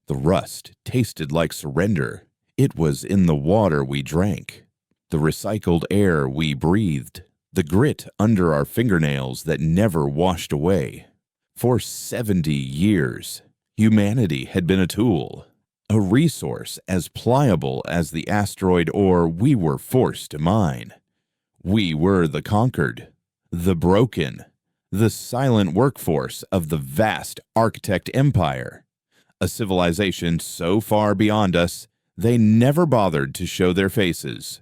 The rust tasted like surrender. It was in the water we drank, the recycled air we breathed, the grit under our fingernails that never washed away. For 70 years, humanity had been a tool, a resource as pliable as the asteroid ore we were forced to mine. We were the conquered, the broken, the silent workforce of the vast architect empire, a civilization so far beyond us they never bothered to show their faces,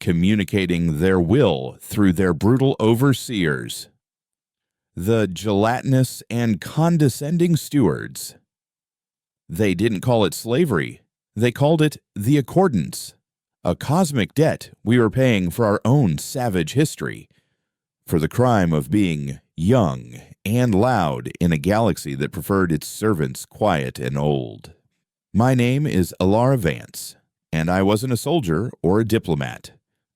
communicating their will through their brutal overseers, the gelatinous and condescending stewards. They didn't call it slavery, they called it the accordance, a cosmic debt we were paying for our own savage history, for the crime of being young and loud in a galaxy that preferred its servants quiet and old. My name is Alara Vance, and I wasn't a soldier or a diplomat.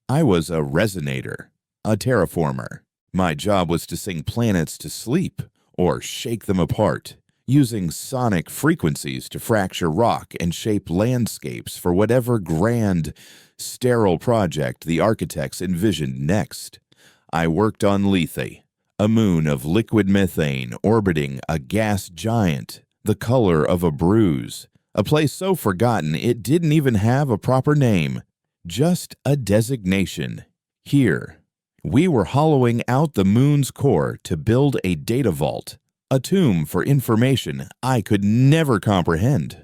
I was a resonator, a terraformer. My job was to sing planets to sleep or shake them apart, using sonic frequencies to fracture rock and shape landscapes for whatever grand, sterile project the architects envisioned next. I worked on Lethe, a moon of liquid methane orbiting a gas giant, the color of a bruise, a place so forgotten it didn't even have a proper name, just a designation. Here, we were hollowing out the moon's core to build a data vault, a tomb for information I could never comprehend.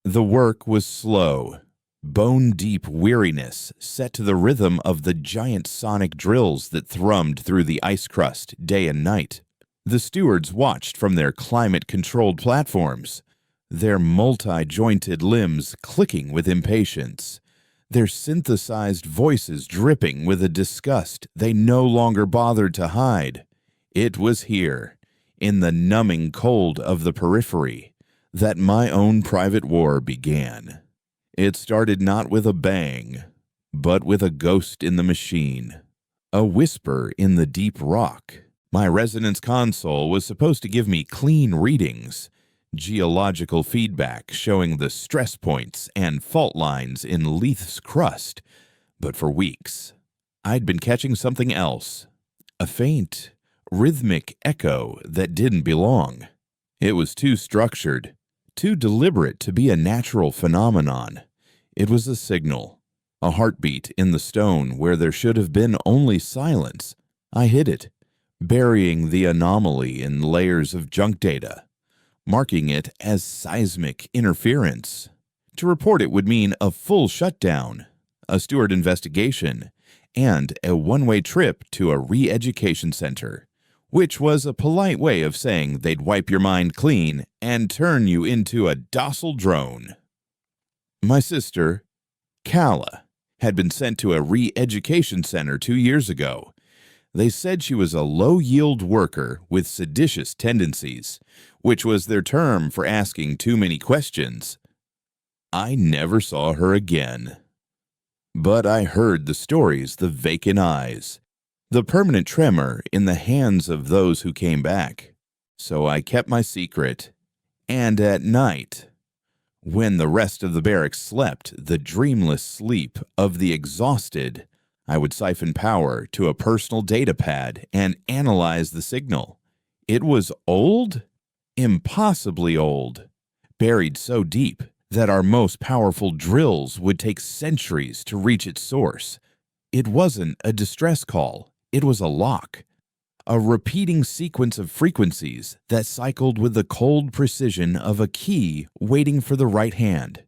The work was slow, bone-deep weariness set to the rhythm of the giant sonic drills that thrummed through the ice crust day and night. The stewards watched from their climate-controlled platforms, their multi-jointed limbs clicking with impatience, their synthesized voices dripping with a disgust they no longer bothered to hide. It was here, in the numbing cold of the periphery, that my own private war began. It started not with a bang, but with a ghost in the machine, a whisper in the deep rock. My resonance console was supposed to give me clean readings, geological feedback showing the stress points and fault lines in Lethe's crust, but for weeks, I'd been catching something else, a faint, rhythmic echo that didn't belong. It was too structured, too deliberate to be a natural phenomenon. It was a signal, a heartbeat in the stone where there should have been only silence. I hid it, burying the anomaly in layers of junk data, marking it as seismic interference. To report it would mean a full shutdown, a steward investigation, and a one-way trip to a re-education center, which was a polite way of saying they'd wipe your mind clean and turn you into a docile drone. My sister, Kala, had been sent to a re-education center 2 years ago. They said she was a low-yield worker with seditious tendencies, which was their term for asking too many questions. I never saw her again. But I heard the stories, the vacant eyes, the permanent tremor in the hands of those who came back. So I kept my secret. And at night, when the rest of the barracks slept the dreamless sleep of the exhausted, I would siphon power to a personal data pad and analyze the signal. It was old? Impossibly old. Buried so deep that our most powerful drills would take centuries to reach its source. It wasn't a distress call. It was a lock. A repeating sequence of frequencies that cycled with the cold precision of a key waiting for the right hand.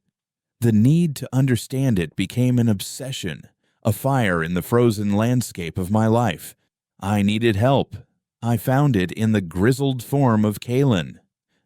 The need to understand it became an obsession, a fire in the frozen landscape of my life. I needed help. I found it in the grizzled form of Kalen,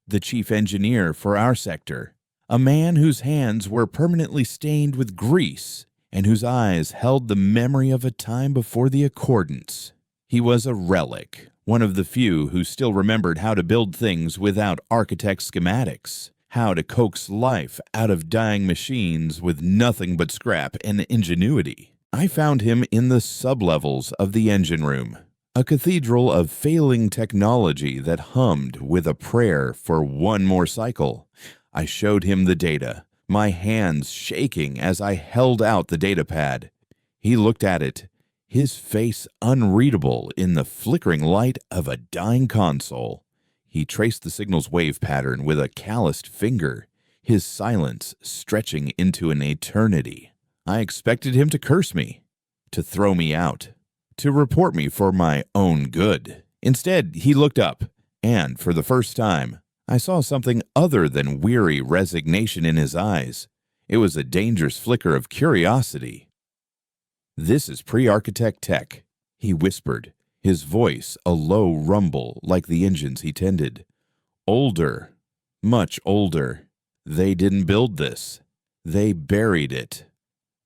the chief engineer for our sector, a man whose hands were permanently stained with grease and whose eyes held the memory of a time before the accordance. He was a relic, one of the few who still remembered how to build things without architect schematics, how to coax life out of dying machines with nothing but scrap and ingenuity. I found him in the sublevels of the engine room, a cathedral of failing technology that hummed with a prayer for one more cycle, I showed him the data, my hands shaking as I held out the data pad. He looked at it, his face unreadable in the flickering light of a dying console. He traced the signal's wave pattern with a calloused finger, his silence stretching into an eternity. I expected him to curse me, to throw me out, to report me for my own good. Instead, he looked up, and for the first time, I saw something other than weary resignation in his eyes. It was a dangerous flicker of curiosity. "This is pre-architect tech," he whispered, his voice a low rumble like the engines he tended. "Older, much older. They didn't build this. They buried it."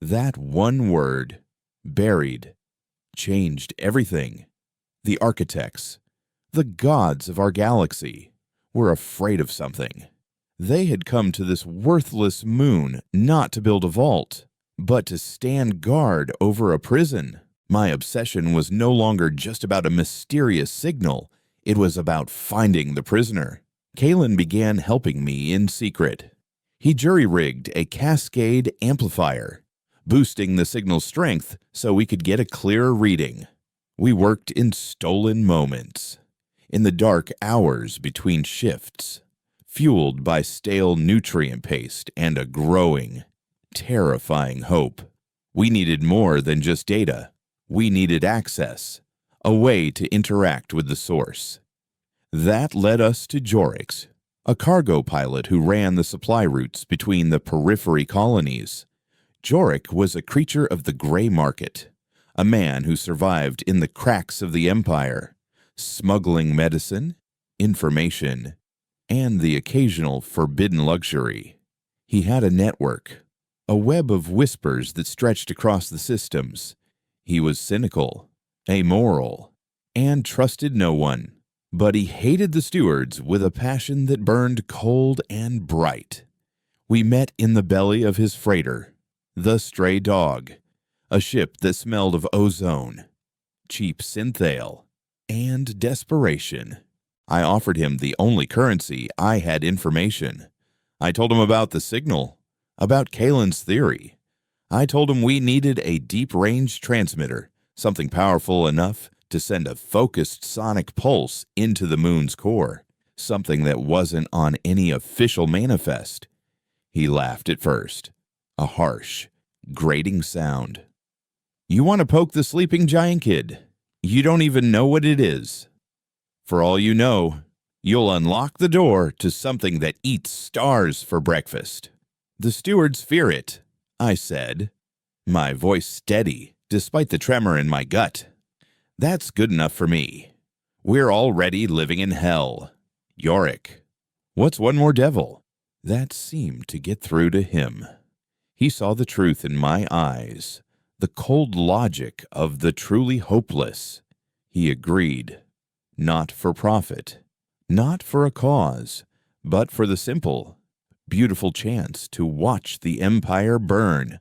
That one word, buried, changed everything. The architects, the gods of our galaxy, were afraid of something. They had come to this worthless moon not to build a vault, but to stand guard over a prison. My obsession was no longer just about a mysterious signal. It was about finding the prisoner. Kalen began helping me in secret. He jury-rigged a cascade amplifier, boosting the signal's strength so we could get a clearer reading. We worked in stolen moments, in the dark hours between shifts, fueled by stale nutrient paste and a growing, terrifying hope. We needed more than just data. We needed access, a way to interact with the source. That led us to Jorix, a cargo pilot who ran the supply routes between the periphery colonies. Jorix was a creature of the gray market, a man who survived in the cracks of the empire, smuggling medicine, information, and the occasional forbidden luxury. He had a network, a web of whispers that stretched across the systems. He was cynical, amoral, and trusted no one. But he hated the stewards with a passion that burned cold and bright. We met in the belly of his freighter, the Stray Dog, a ship that smelled of ozone, cheap synthale, and desperation. I offered him the only currency. I had information. I told him about the signal, about Kalen's theory. I told him we needed a deep-range transmitter, something powerful enough to send a focused sonic pulse into the moon's core, something that wasn't on any official manifest. He laughed at first, a harsh, grating sound. "You want to poke the sleeping giant, kid? You don't even know what it is. For all you know, you'll unlock the door to something that eats stars for breakfast." "The stewards fear it," I said, my voice steady despite the tremor in my gut. "That's good enough for me. We're already living in hell. Yorick, what's one more devil?" That seemed to get through to him. He saw the truth in my eyes, the cold logic of the truly hopeless. He agreed. Not for profit, not for a cause, but for the simple, beautiful chance to watch the empire burn.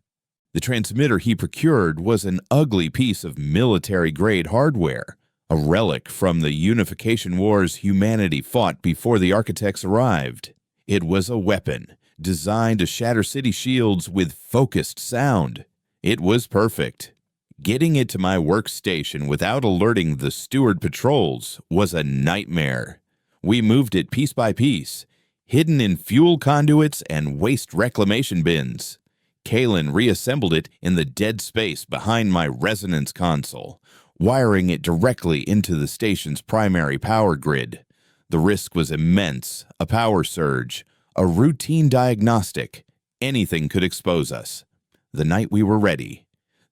The transmitter he procured was an ugly piece of military-grade hardware, a relic from the unification wars humanity fought before the architects arrived. It was a weapon designed to shatter city shields with focused sound. It was perfect. Getting it to my workstation without alerting the steward patrols was a nightmare. We moved it piece by piece, hidden in fuel conduits and waste reclamation bins. Kalen reassembled it in the dead space behind my resonance console, wiring it directly into the station's primary power grid. The risk was immense, a power surge, a routine diagnostic. Anything could expose us. The night we were ready,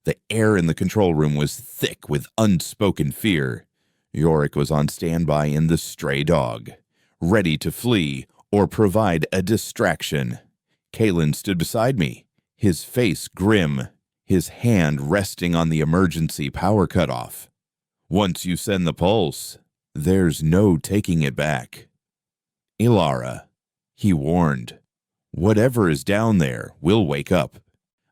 the air in the control room was thick with unspoken fear. Yorick was on standby in the Stray Dog, ready to flee or provide a distraction. Kalen stood beside me, his face grim, his hand resting on the emergency power cutoff. "Once you send the pulse, there's no taking it back." "Ilara," he warned, "whatever is down there will wake up."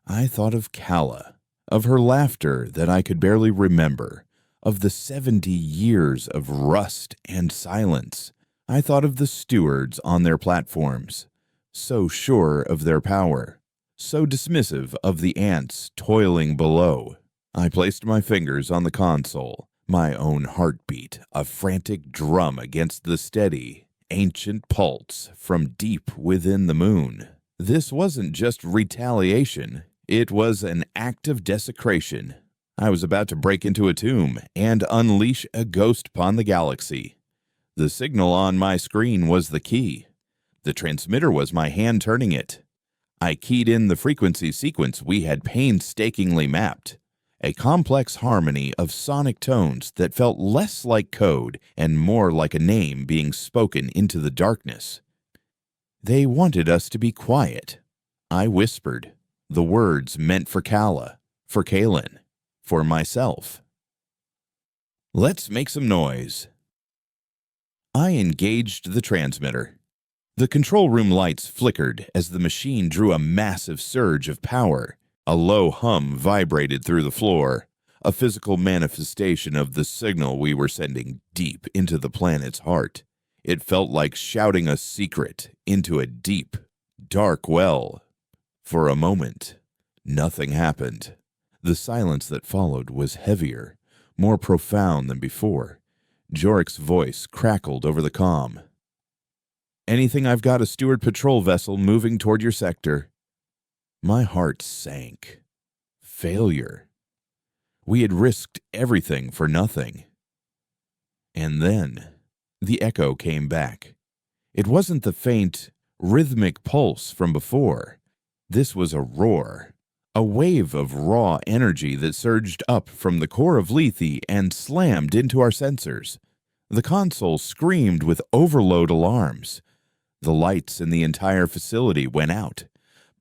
I thought of Kala, of her laughter that I could barely remember, of the 70 years of rust and silence. I thought of the stewards on their platforms, so sure of their power, so dismissive of the ants toiling below. I placed my fingers on the console, my own heartbeat a frantic drum against the steady, ancient pulse from deep within the moon. This wasn't just retaliation, it was an act of desecration. I was about to break into a tomb and unleash a ghost upon the galaxy. The signal on my screen was the key. The transmitter was my hand turning it. I keyed in the frequency sequence we had painstakingly mapped, a complex harmony of sonic tones that felt less like code and more like a name being spoken into the darkness. They wanted us to be quiet. I whispered, the words meant for Kala, for Kalen, for myself. Let's make some noise. I engaged the transmitter. The control room lights flickered as the machine drew a massive surge of power. A low hum vibrated through the floor, a physical manifestation of the signal we were sending deep into the planet's heart. It felt like shouting a secret into a deep, dark well. For a moment, nothing happened. The silence that followed was heavier, more profound than before. Jorik's voice crackled over the comm. Anything, I've got a steward patrol vessel moving toward your sector. My heart sank. Failure. We had risked everything for nothing. And then the echo came back. It wasn't the faint, rhythmic pulse from before. This was a roar, a wave of raw energy that surged up from the core of Lethe and slammed into our sensors. The console screamed with overload alarms. The lights in the entire facility went out,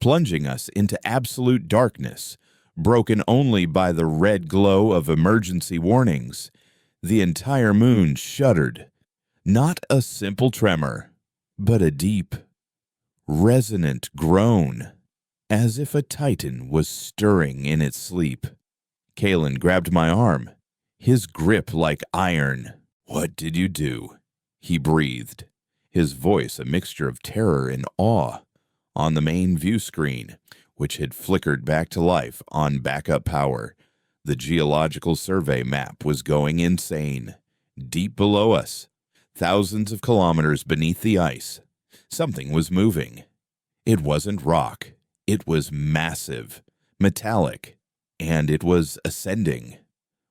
plunging us into absolute darkness, broken only by the red glow of emergency warnings. The entire moon shuddered. Not a simple tremor, but a deep, resonant groan, as if a titan was stirring in its sleep. Kalen grabbed my arm, his grip like iron. What did you do? He breathed, his voice a mixture of terror and awe. On the main view screen, which had flickered back to life on backup power, the geological survey map was going insane. Deep below us, thousands of kilometers beneath the ice, something was moving. It wasn't rock. It was massive, metallic, and it was ascending.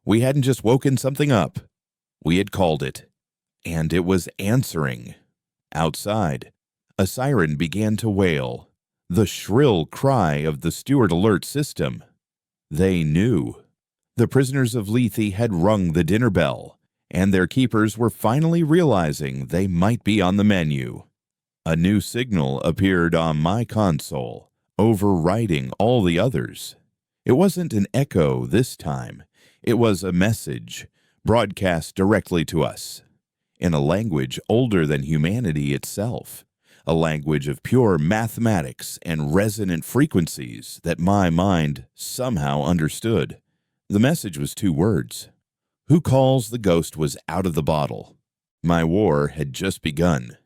We hadn't just woken something up. We had called it, and it was answering. Outside, a siren began to wail, the shrill cry of the steward alert system. They knew. The prisoners of Lethe had rung the dinner bell, and their keepers were finally realizing they might be on the menu. A new signal appeared on my console, overriding all the others. It wasn't an echo this time. It was a message, broadcast directly to us, in a language older than humanity itself, a language of pure mathematics and resonant frequencies that my mind somehow understood. The message was 2 words. Who calls the ghost was out of the bottle. My war had just begun,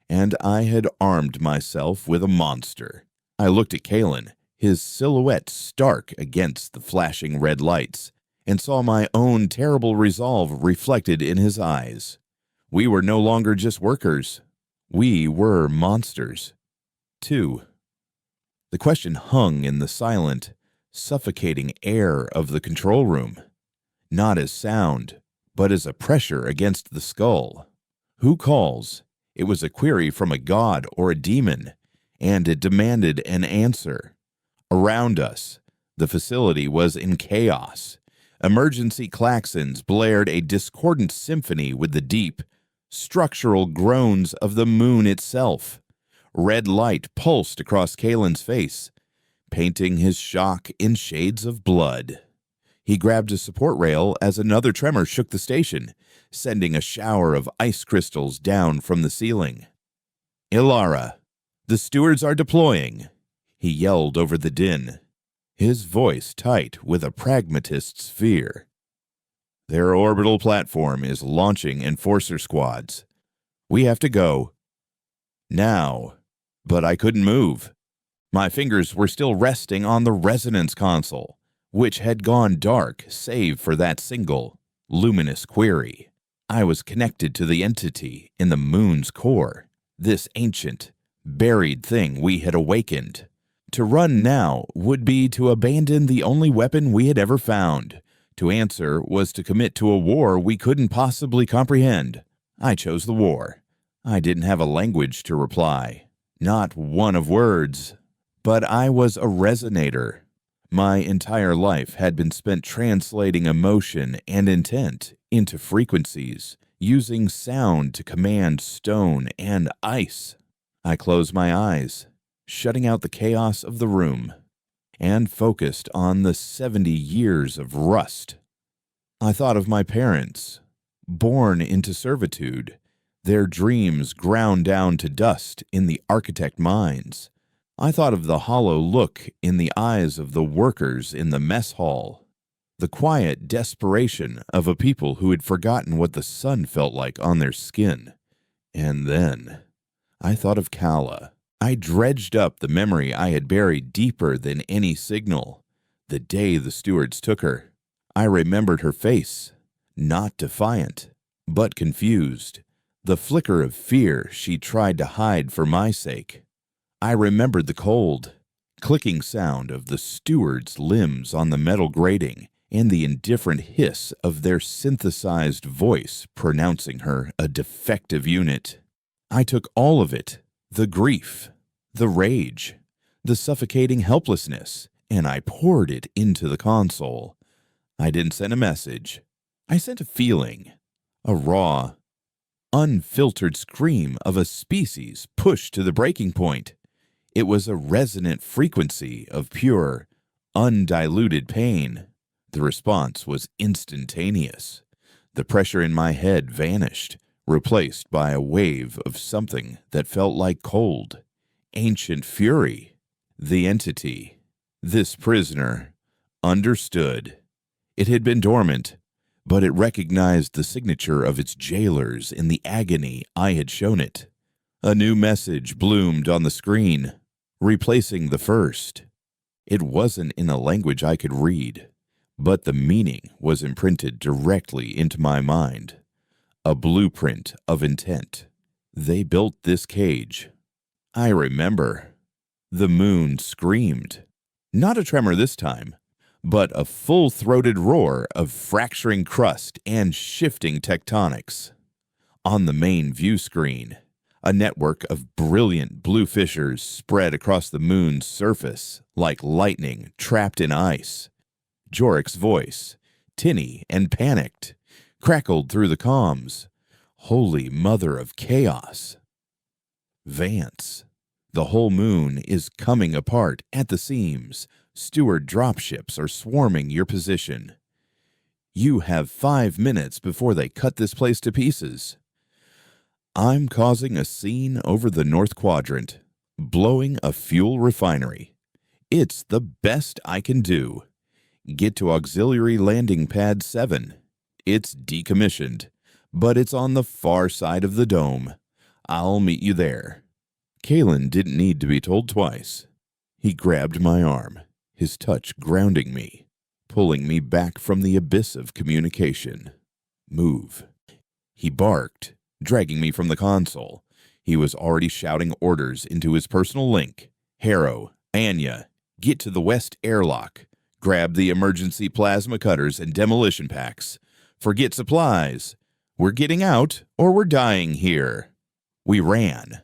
and I had armed myself with a monster. I looked at Kalen, his silhouette stark against the flashing red lights, and saw my own terrible resolve reflected in his eyes. We were no longer just workers. We were monsters. 2. The question hung in the silent, suffocating air of the control room, not as sound, but as a pressure against the skull. Who calls? It was a query from a god or a demon, and it demanded an answer. Around us, the facility was in chaos. Emergency klaxons blared a discordant symphony with the deep, structural groans of the moon itself. Red light pulsed across Kalen's face, painting his shock in shades of blood. He grabbed a support rail as another tremor shook the station, sending a shower of ice crystals down from the ceiling. Ilara, the stewards are deploying, he yelled over the din, his voice tight with a pragmatist's fear. Their orbital platform is launching enforcer squads. We have to go. Now. but I couldn't move. My fingers were still resting on the resonance console, which had gone dark save for that single, luminous query. I was connected to the entity in the moon's core, this ancient, buried thing we had awakened. To run now would be to abandon the only weapon we had ever found. To answer was to commit to a war we couldn't possibly comprehend. I chose the war. I didn't have a language to reply, not one of words, but I was a resonator. My entire life had been spent translating emotion and intent into frequencies, using sound to command stone and ice. I closed my eyes, shutting out the chaos of the room, and focused on the 70 years of rust. I thought of my parents, born into servitude, their dreams ground down to dust in the architect mines. I thought of the hollow look in the eyes of the workers in the mess hall, the quiet desperation of a people who had forgotten what the sun felt like on their skin. And then I thought of Kala. I dredged up the memory I had buried deeper than any signal, the day the stewards took her. I remembered her face, not defiant, but confused, the flicker of fear she tried to hide for my sake. I remembered the cold, clicking sound of the steward's limbs on the metal grating and the indifferent hiss of their synthesized voice pronouncing her a defective unit. I took all of it, the grief, the rage, the suffocating helplessness, and I poured it into the console. I didn't send a message. I sent a feeling, a raw, unfiltered scream of a species pushed to the breaking point. It was a resonant frequency of pure, undiluted pain. The response was instantaneous. The pressure in my head vanished, replaced by a wave of something that felt like cold, ancient fury. The entity, this prisoner, understood. It had been dormant, but it recognized the signature of its jailers in the agony I had shown it. A new message bloomed on the screen, replacing the first. It wasn't in a language I could read, but the meaning was imprinted directly into my mind. A blueprint of intent. They built this cage. I remember. The moon screamed. Not a tremor this time, but a full-throated roar of fracturing crust and shifting tectonics. On the main view screen, a network of brilliant blue fissures spread across the moon's surface like lightning trapped in ice. Jorik's voice, tinny and panicked, crackled through the comms. Holy Mother of Chaos. Vance, the whole moon is coming apart at the seams. Steward dropships are swarming your position. You have 5 minutes before they cut this place to pieces. I'm causing a scene over the North Quadrant, blowing a fuel refinery. It's the best I can do. Get to Auxiliary Landing Pad 7. It's decommissioned, but it's on the far side of the dome. I'll meet you there. Kalen didn't need to be told twice. He grabbed my arm, his touch grounding me, pulling me back from the abyss of communication. Move. He barked, dragging me from the console. He was already shouting orders into his personal link. Harrow, Anya, get to the west airlock. Grab the emergency plasma cutters and demolition packs. Forget supplies. We're getting out or we're dying here. We ran.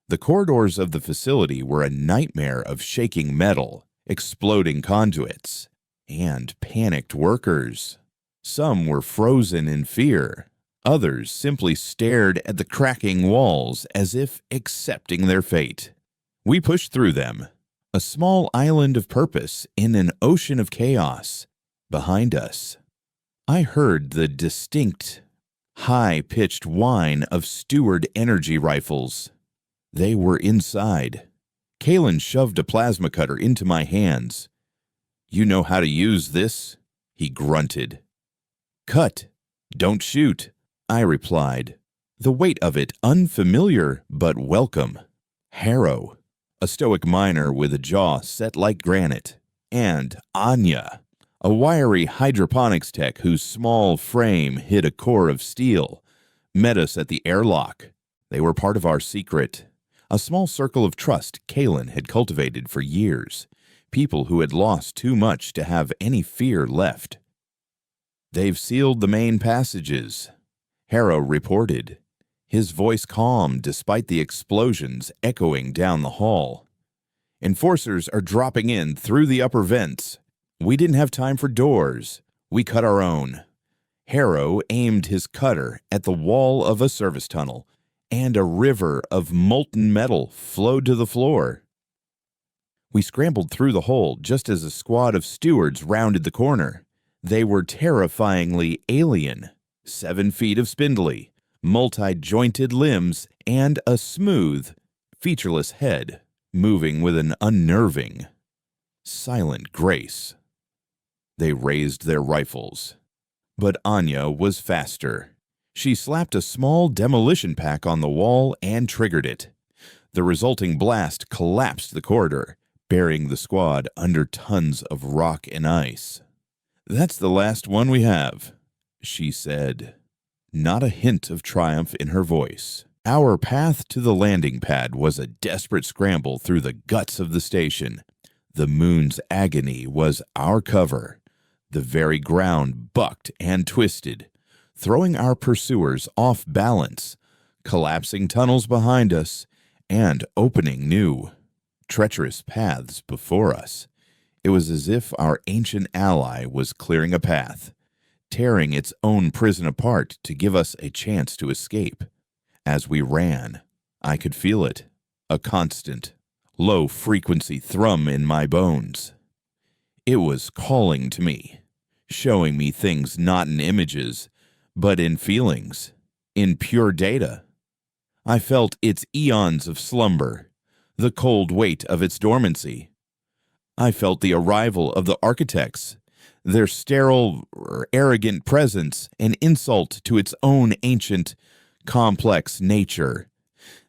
The corridors of the facility were a nightmare of shaking metal, exploding conduits, and panicked workers. Some were frozen in fear. Others simply stared at the cracking walls as if accepting their fate. We pushed through them, a small island of purpose in an ocean of chaos. Behind us, I heard the distinct, high-pitched whine of steward energy rifles. They were inside. Kalen shoved a plasma cutter into my hands. You know how to use this? He grunted. Cut. Don't shoot. I replied, the weight of it unfamiliar but welcome. Harrow, a stoic miner with a jaw set like granite, and Anya, a wiry hydroponics tech whose small frame hid a core of steel, met us at the airlock. They were part of our secret, a small circle of trust Kalen had cultivated for years, people who had lost too much to have any fear left. "They've sealed the main passages," Harrow reported, his voice calm despite the explosions echoing down the hall. "Enforcers are dropping in through the upper vents. We didn't have time for doors. We cut our own." Harrow aimed his cutter at the wall of a service tunnel, and a river of molten metal flowed to the floor. We scrambled through the hole just as a squad of stewards rounded the corner. They were terrifyingly alien, 7 feet of spindly, multi-jointed limbs, and a smooth, featureless head, moving with an unnerving, silent grace. They raised their rifles. But Anya was faster. She slapped a small demolition pack on the wall and triggered it. The resulting blast collapsed the corridor, burying the squad under tons of rock and ice. "That's the last one we have," she said, not a hint of triumph in her voice. Our path to the landing pad was a desperate scramble through the guts of the station. The moon's agony was our cover. The very ground bucked and twisted, throwing our pursuers off balance, collapsing tunnels behind us, and opening new, treacherous paths before us. It was as if our ancient ally was clearing a path, tearing its own prison apart to give us a chance to escape. As we ran, I could feel it, a constant, low-frequency thrum in my bones. It was calling to me, showing me things not in images, but in feelings, in pure data. I felt its eons of slumber, the cold weight of its dormancy. I felt the arrival of the architects, their sterile, arrogant presence, an insult to its own ancient, complex nature.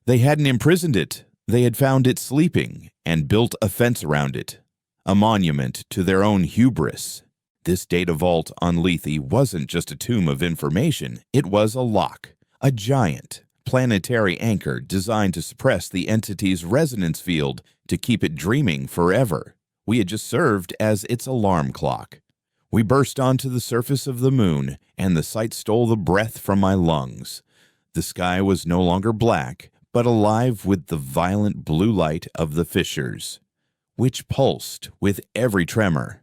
They hadn't imprisoned it. They had found it sleeping and built a fence around it, a monument to their own hubris. This data vault on Lethe wasn't just a tomb of information. It was a lock, a giant, planetary anchor designed to suppress the entity's resonance field to keep it dreaming forever. We had just served as its alarm clock. We burst onto the surface of the moon, and the sight stole the breath from my lungs. The sky was no longer black, but alive with the violent blue light of the fissures, which pulsed with every tremor.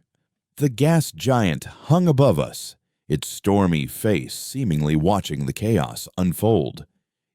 The gas giant hung above us, its stormy face seemingly watching the chaos unfold.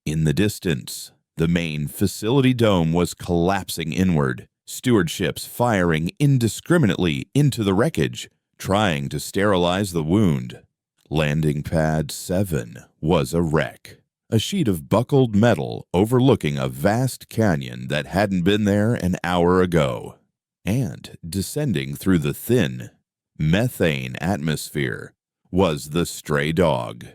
In the distance, the main facility dome was collapsing inward, stewardships firing indiscriminately into the wreckage, trying to sterilize the wound. Landing Pad 7 was a wreck, a sheet of buckled metal overlooking a vast canyon that hadn't been there an hour ago. And descending through the thin, methane atmosphere was the stray dog,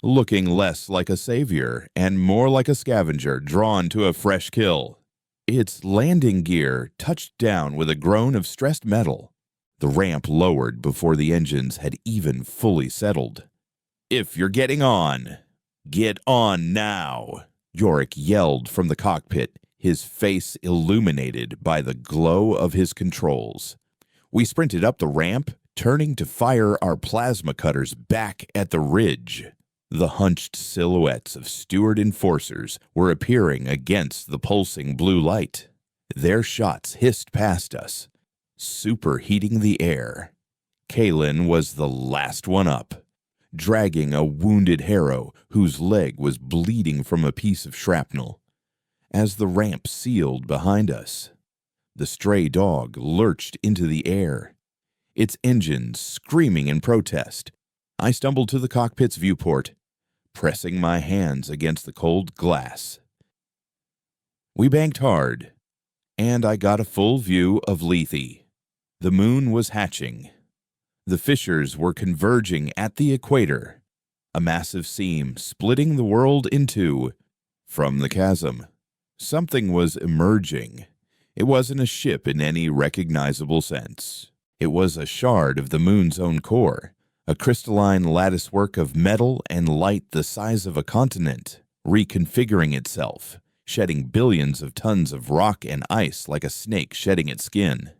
looking less like a savior and more like a scavenger drawn to a fresh kill. Its landing gear touched down with a groan of stressed metal. The ramp lowered before the engines had even fully settled. "If you're getting on, get on now," Yorick yelled from the cockpit, his face illuminated by the glow of his controls. We sprinted up the ramp, turning to fire our plasma cutters back at the ridge. The hunched silhouettes of steward enforcers were appearing against the pulsing blue light. Their shots hissed past us, superheating the air. Kalen was the last one up, dragging a wounded Harrow whose leg was bleeding from a piece of shrapnel. As the ramp sealed behind us, the stray dog lurched into the air, its engines screaming in protest. I stumbled to the cockpit's viewport, pressing my hands against the cold glass. We banked hard, and I got a full view of Lethe. The moon was hatching. The fissures were converging at the equator, a massive seam splitting the world in two. From the chasm, something was emerging. It wasn't a ship in any recognizable sense. It was a shard of the moon's own core, a crystalline latticework of metal and light the size of a continent, reconfiguring itself, shedding billions of tons of rock and ice like a snake shedding its skin.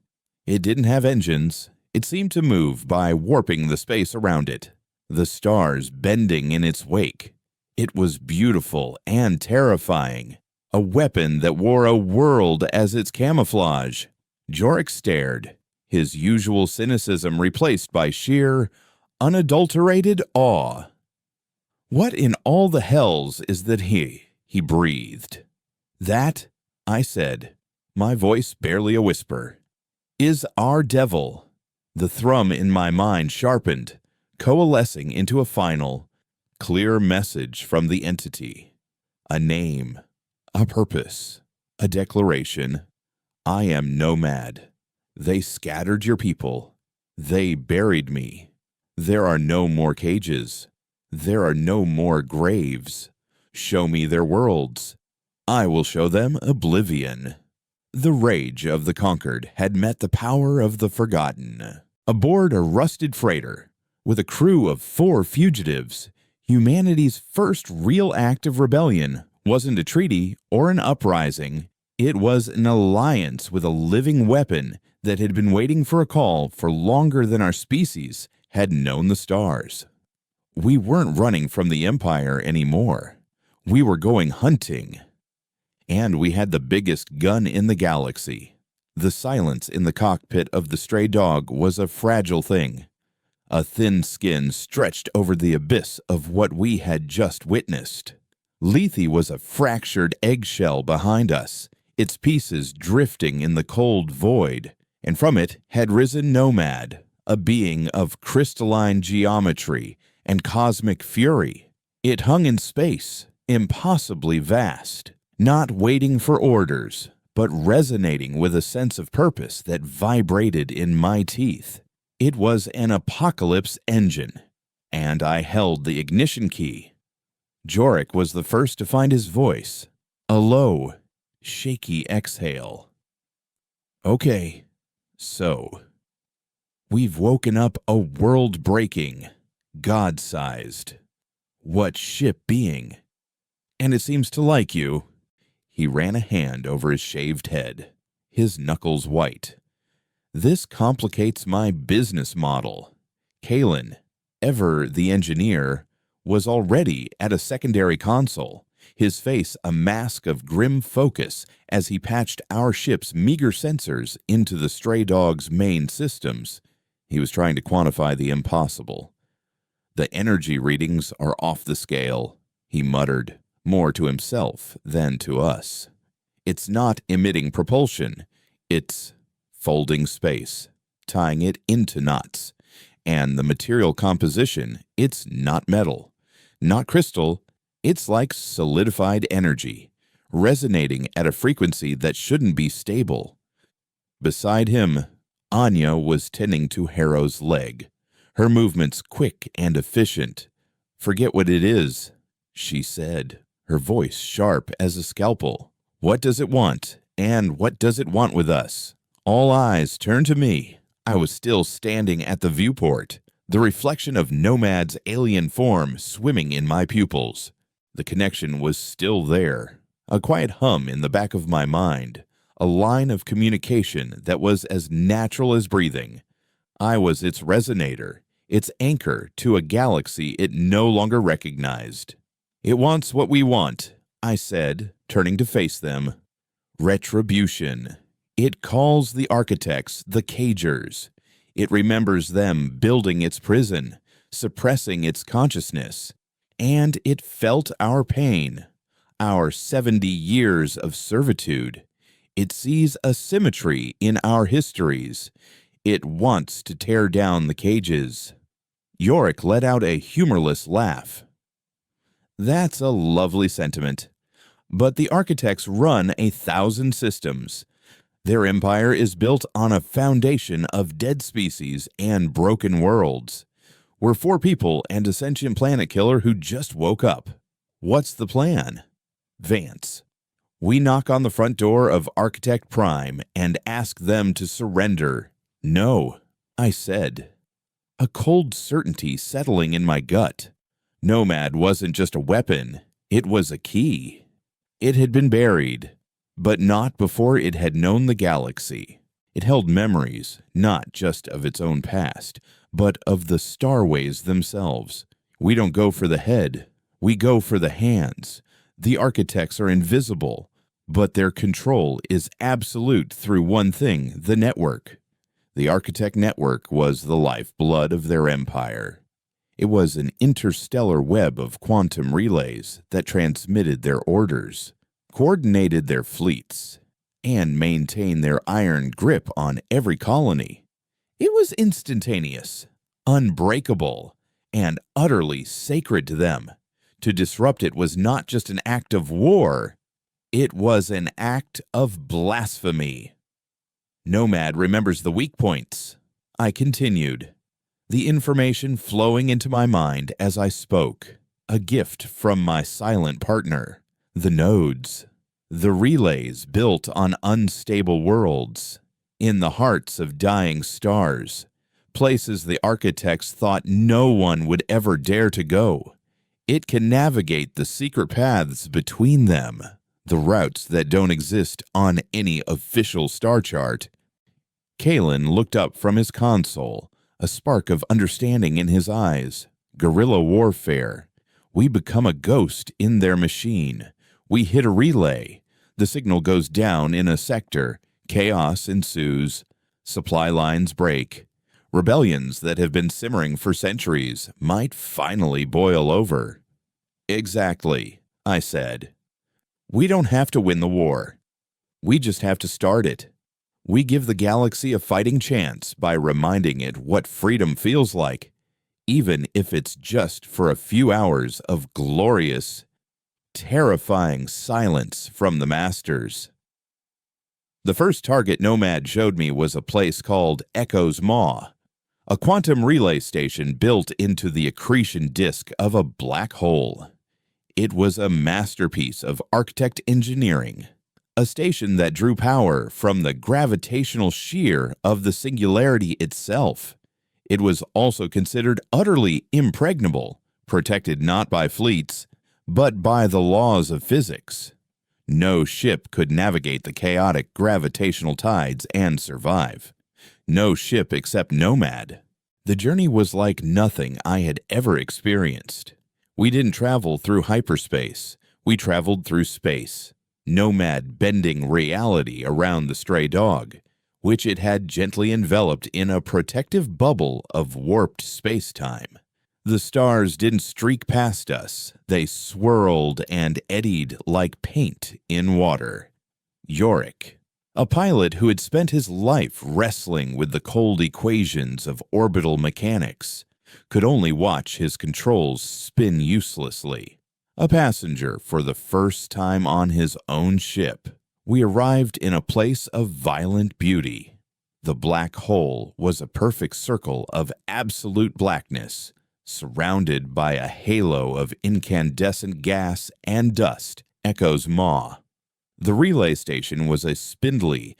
It didn't have engines. It seemed to move by warping the space around it, the stars bending in its wake. It was beautiful and terrifying, a weapon that wore a world as its camouflage. Jorik stared, his usual cynicism replaced by sheer, unadulterated awe. "What in all the hells is that he breathed?" "That," I said, my voice barely a whisper, "is our devil." The thrum in my mind sharpened, coalescing into a final, clear message from the entity. A name, a purpose, a declaration. I am nomad. They scattered your people. They buried me. There are no more cages. There are no more graves. Show me their worlds. I will show them oblivion. The rage of the conquered had met the power of the forgotten. Aboard a rusted freighter, with a crew of 4 fugitives, humanity's first real act of rebellion wasn't a treaty or an uprising. It was an alliance with a living weapon that had been waiting for a call for longer than our species had known the stars. We weren't running from the Empire anymore. We were going hunting. And we had the biggest gun in the galaxy. The silence in the cockpit of the stray dog was a fragile thing. A thin skin stretched over the abyss of what we had just witnessed. Lethe was a fractured eggshell behind us, its pieces drifting in the cold void, and from it had risen Nomad, a being of crystalline geometry and cosmic fury. It hung in space, impossibly vast, not waiting for orders, but resonating with a sense of purpose that vibrated in my teeth. It was an apocalypse engine, and I held the ignition key. Jorik was the first to find his voice, a low, shaky exhale. "Okay, so we've woken up a world-breaking, God-sized, what ship being, and it seems to like you." He ran a hand over his shaved head, his knuckles white. "This complicates my business model." Kalen, ever the engineer, was already at a secondary console, his face a mask of grim focus as he patched our ship's meager sensors into the stray dog's main systems. He was trying to quantify the impossible. "The energy readings are off the scale," he muttered, more to himself than to us. "It's not emitting propulsion. It's folding space, tying it into knots. And the material composition, it's not metal, not crystal. It's like solidified energy, resonating at a frequency that shouldn't be stable." Beside him, Anya was tending to Harrow's leg, her movements quick and efficient. "Forget what it is," she said, her voice sharp as a scalpel. "What does it want, and what does it want with us?" All eyes turned to me. I was still standing at the viewport, the reflection of Nomad's alien form swimming in my pupils. The connection was still there, a quiet hum in the back of my mind, a line of communication that was as natural as breathing. I was its resonator, its anchor to a galaxy it no longer recognized. "It wants what we want," I said, turning to face them. "Retribution. It calls the architects the cagers. It remembers them building its prison, suppressing its consciousness. And it felt our pain, our 70 years of servitude. It sees a symmetry in our histories. It wants to tear down the cages." Jorik let out a humorless laugh. "That's a lovely sentiment. But the architects run 1,000 systems. Their empire is built on a foundation of dead species and broken worlds. We're 4 people and a sentient planet killer who just woke up. What's the plan?" "Vance, We knock on the front door of Architect Prime and ask them to surrender. No, I said, a cold certainty settling in my gut. Nomad wasn't just a weapon, it was a key. It had been buried, but not before it had known the galaxy. It held memories, not just of its own past, but of the starways themselves. We don't go for the head, we go for the hands. The architects are invisible, but their control is absolute through one thing, the network. The Architect Network was the lifeblood of their empire. It was an interstellar web of quantum relays that transmitted their orders, coordinated their fleets, and maintained their iron grip on every colony. It was instantaneous, unbreakable, and utterly sacred to them. To disrupt it was not just an act of war, it was an act of blasphemy. Nomad remembers the weak points. I continued, the information flowing into my mind as I spoke, a gift from my silent partner. The nodes, the relays built on unstable worlds, in the hearts of dying stars, places the architects thought no one would ever dare to go. It can navigate the secret paths between them, the routes that don't exist on any official star chart. Kalen looked up from his console, a spark of understanding in his eyes. Guerrilla warfare. We become a ghost in their machine. We hit a relay. The signal goes down in a sector. Chaos ensues. Supply lines break. Rebellions that have been simmering for centuries might finally boil over. Exactly, I said. We don't have to win the war. We just have to start it. We give the galaxy a fighting chance by reminding it what freedom feels like, even if it's just for a few hours of glorious, terrifying silence from the masters. The first target Nomad showed me was a place called Echo's Maw, a quantum relay station built into the accretion disk of a black hole. It was a masterpiece of architect engineering, a station that drew power from the gravitational shear of the singularity itself. It was also considered utterly impregnable, protected not by fleets, but by the laws of physics. No ship could navigate the chaotic gravitational tides and survive. No ship except Nomad. The journey was like nothing I had ever experienced. We didn't travel through hyperspace. We traveled through space. Nomad bending reality around the stray dog, which it had gently enveloped in a protective bubble of warped space-time. The stars didn't streak past us. They swirled and eddied like paint in water. Yorick, a pilot who had spent his life wrestling with the cold equations of orbital mechanics, could only watch his controls spin uselessly. A passenger for the first time on his own ship. We arrived in a place of violent beauty. The black hole was a perfect circle of absolute blackness, surrounded by a halo of incandescent gas and dust. Echo's Maw. The relay station was a spindly,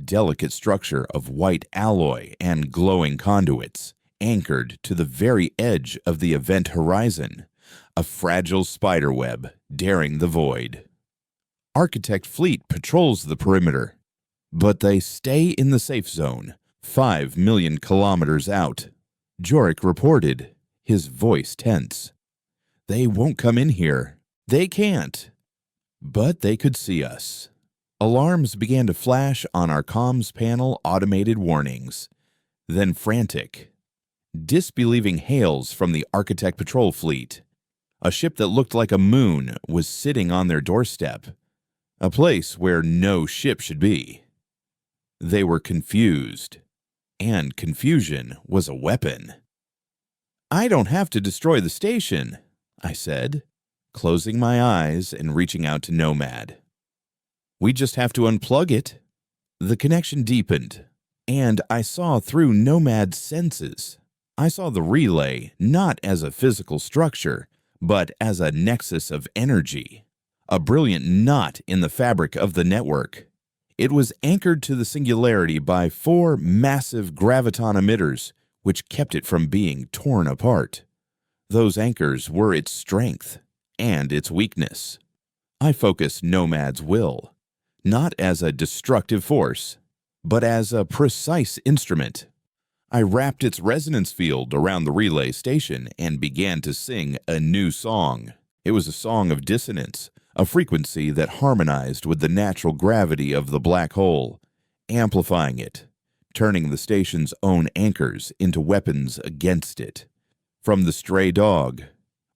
delicate structure of white alloy and glowing conduits, anchored to the very edge of the event horizon, a fragile spiderweb daring the void. Architect Fleet patrols the perimeter, but they stay in the safe zone, 5 million kilometers out. Jorik reported, his voice tense. They won't come in here. They can't. But they could see us. Alarms began to flash on our comms panel, automated warnings. Then frantic, disbelieving hails from the Architect Patrol Fleet. A ship that looked like a moon was sitting on their doorstep, a place where no ship should be. They were confused, and confusion was a weapon. I don't have to destroy the station, I said, closing my eyes and reaching out to Nomad. We just have to unplug it. The connection deepened, and I saw through Nomad's senses. I saw the relay not as a physical structure, but as a nexus of energy, a brilliant knot in the fabric of the network. It was anchored to the singularity by 4 massive graviton emitters, which kept it from being torn apart. Those anchors were its strength and its weakness. I focused Nomad's will, not as a destructive force, but as a precise instrument. I wrapped its resonance field around the relay station and began to sing a new song. It was a song of dissonance, a frequency that harmonized with the natural gravity of the black hole, amplifying it, turning the station's own anchors into weapons against it. From the stray dog,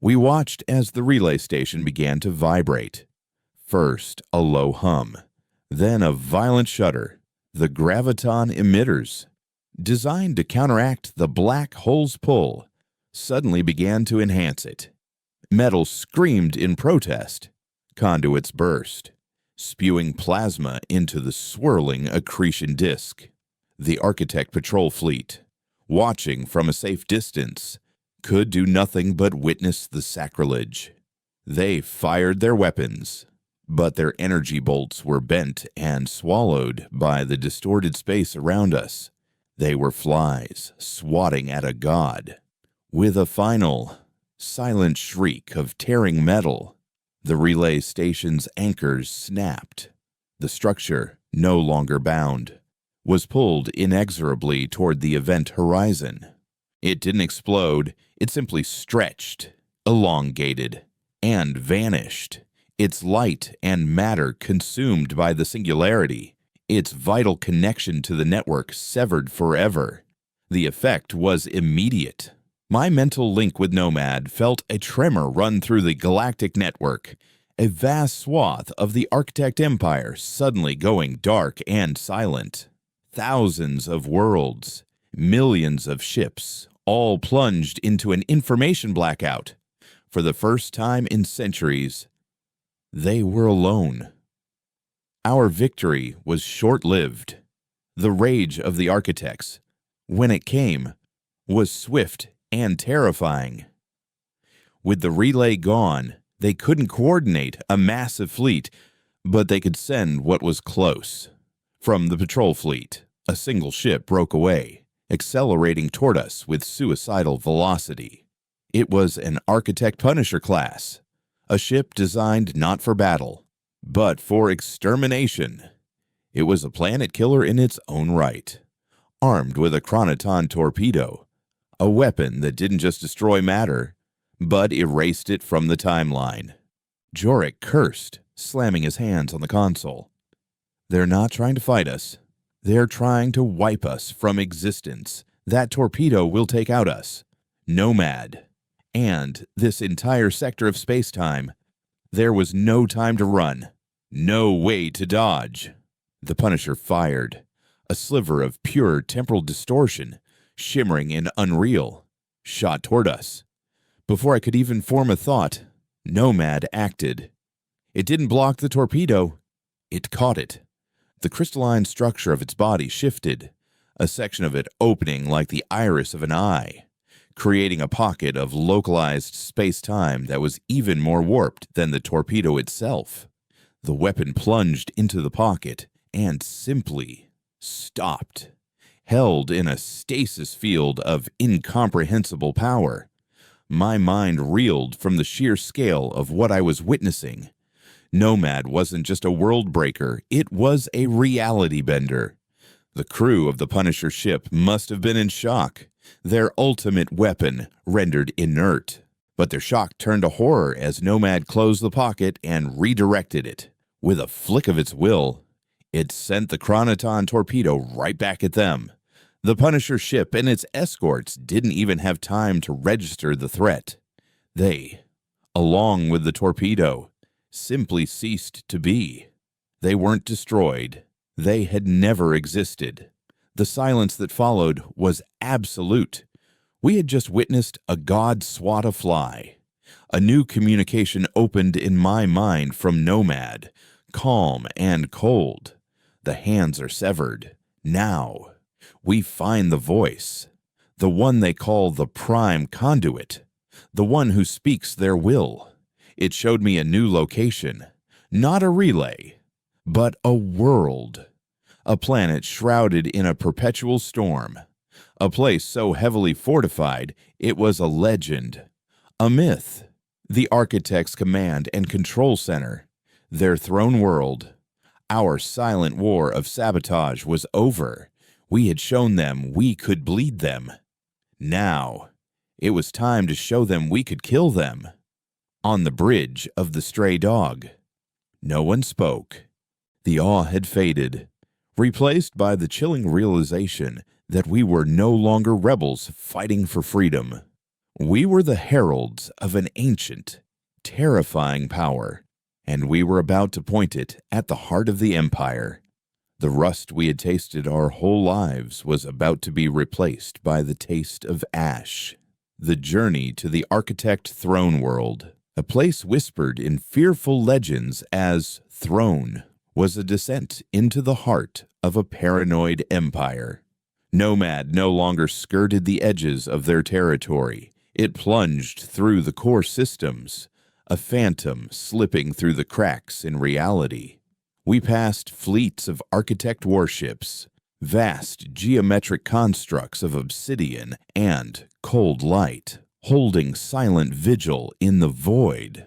we watched as the relay station began to vibrate. First a low hum, then a violent shudder. The graviton emitters, designed to counteract the black hole's pull, suddenly began to enhance it. Metal screamed in protest. Conduits burst, spewing plasma into the swirling accretion disk. The Architect patrol fleet, watching from a safe distance, could do nothing but witness the sacrilege. They fired their weapons, but their energy bolts were bent and swallowed by the distorted space around us. They were flies swatting at a god. With a final, silent shriek of tearing metal, the relay station's anchors snapped. The structure, no longer bound, was pulled inexorably toward the event horizon. It didn't explode, it simply stretched, elongated, and vanished, its light and matter consumed by the singularity, its vital connection to the network severed forever. The effect was immediate. My mental link with Nomad felt a tremor run through the galactic network, a vast swath of the Architect Empire suddenly going dark and silent. Thousands of worlds, millions of ships, all plunged into an information blackout. For the first time in centuries, they were alone. Our victory was short-lived. The rage of the architects, when it came, was swift and terrifying. With the relay gone, they couldn't coordinate a massive fleet, but they could send what was close. From the patrol fleet, a single ship broke away, accelerating toward us with suicidal velocity. It was an Architect Punisher class, a ship designed not for battle, but for extermination. It was a planet killer in its own right, armed with a chronoton torpedo, a weapon that didn't just destroy matter, but erased it from the timeline. Jorik cursed, slamming his hands on the console. They're not trying to fight us. They're trying to wipe us from existence. That torpedo will take out us, Nomad, and this entire sector of space-time. There was no time to run, no way to dodge. The Punisher fired, a sliver of pure temporal distortion, shimmering and unreal, shot toward us. Before I could even form a thought, Nomad acted. It didn't block the torpedo, it caught it. The crystalline structure of its body shifted, a section of it opening like the iris of an eye, creating a pocket of localized space-time that was even more warped than the torpedo itself. The weapon plunged into the pocket and simply stopped, held in a stasis field of incomprehensible power. My mind reeled from the sheer scale of what I was witnessing. Nomad wasn't just a world breaker, it was a reality bender. The crew of the Punisher ship must have been in shock, their ultimate weapon rendered inert. But their shock turned to horror as Nomad closed the pocket and redirected it. With a flick of its will, it sent the chronoton torpedo right back at them. The Punisher ship and its escorts didn't even have time to register the threat. They, along with the torpedo, simply ceased to be. They weren't destroyed. They had never existed. The silence that followed was absolute. We had just witnessed a god swat a fly. A new communication opened in my mind from Nomad, calm and cold. The hands are severed. Now, we find the voice, the one they call the prime conduit, the one who speaks their will. It showed me a new location, Not a relay, but a world. A planet shrouded in a perpetual storm. A place so heavily fortified it was a legend, a myth. The Architect's command and control center, their throne world. Our silent war of sabotage was over. We had shown them we could bleed them. Now, it was time to show them we could kill them. On the bridge of the stray dog. No one spoke. The awe had faded, replaced by the chilling realization that we were no longer rebels fighting for freedom. We were the heralds of an ancient, terrifying power, and we were about to point it at the heart of the Empire. The rust we had tasted our whole lives was about to be replaced by the taste of ash. The journey to the Architect Throne World, a place whispered in fearful legends as Throne, was a descent into the heart of a paranoid empire. Nomad no longer skirted the edges of their territory. It plunged through the core systems, a phantom slipping through the cracks in reality. We passed fleets of Architect warships, vast geometric constructs of obsidian and cold light, holding silent vigil in the void.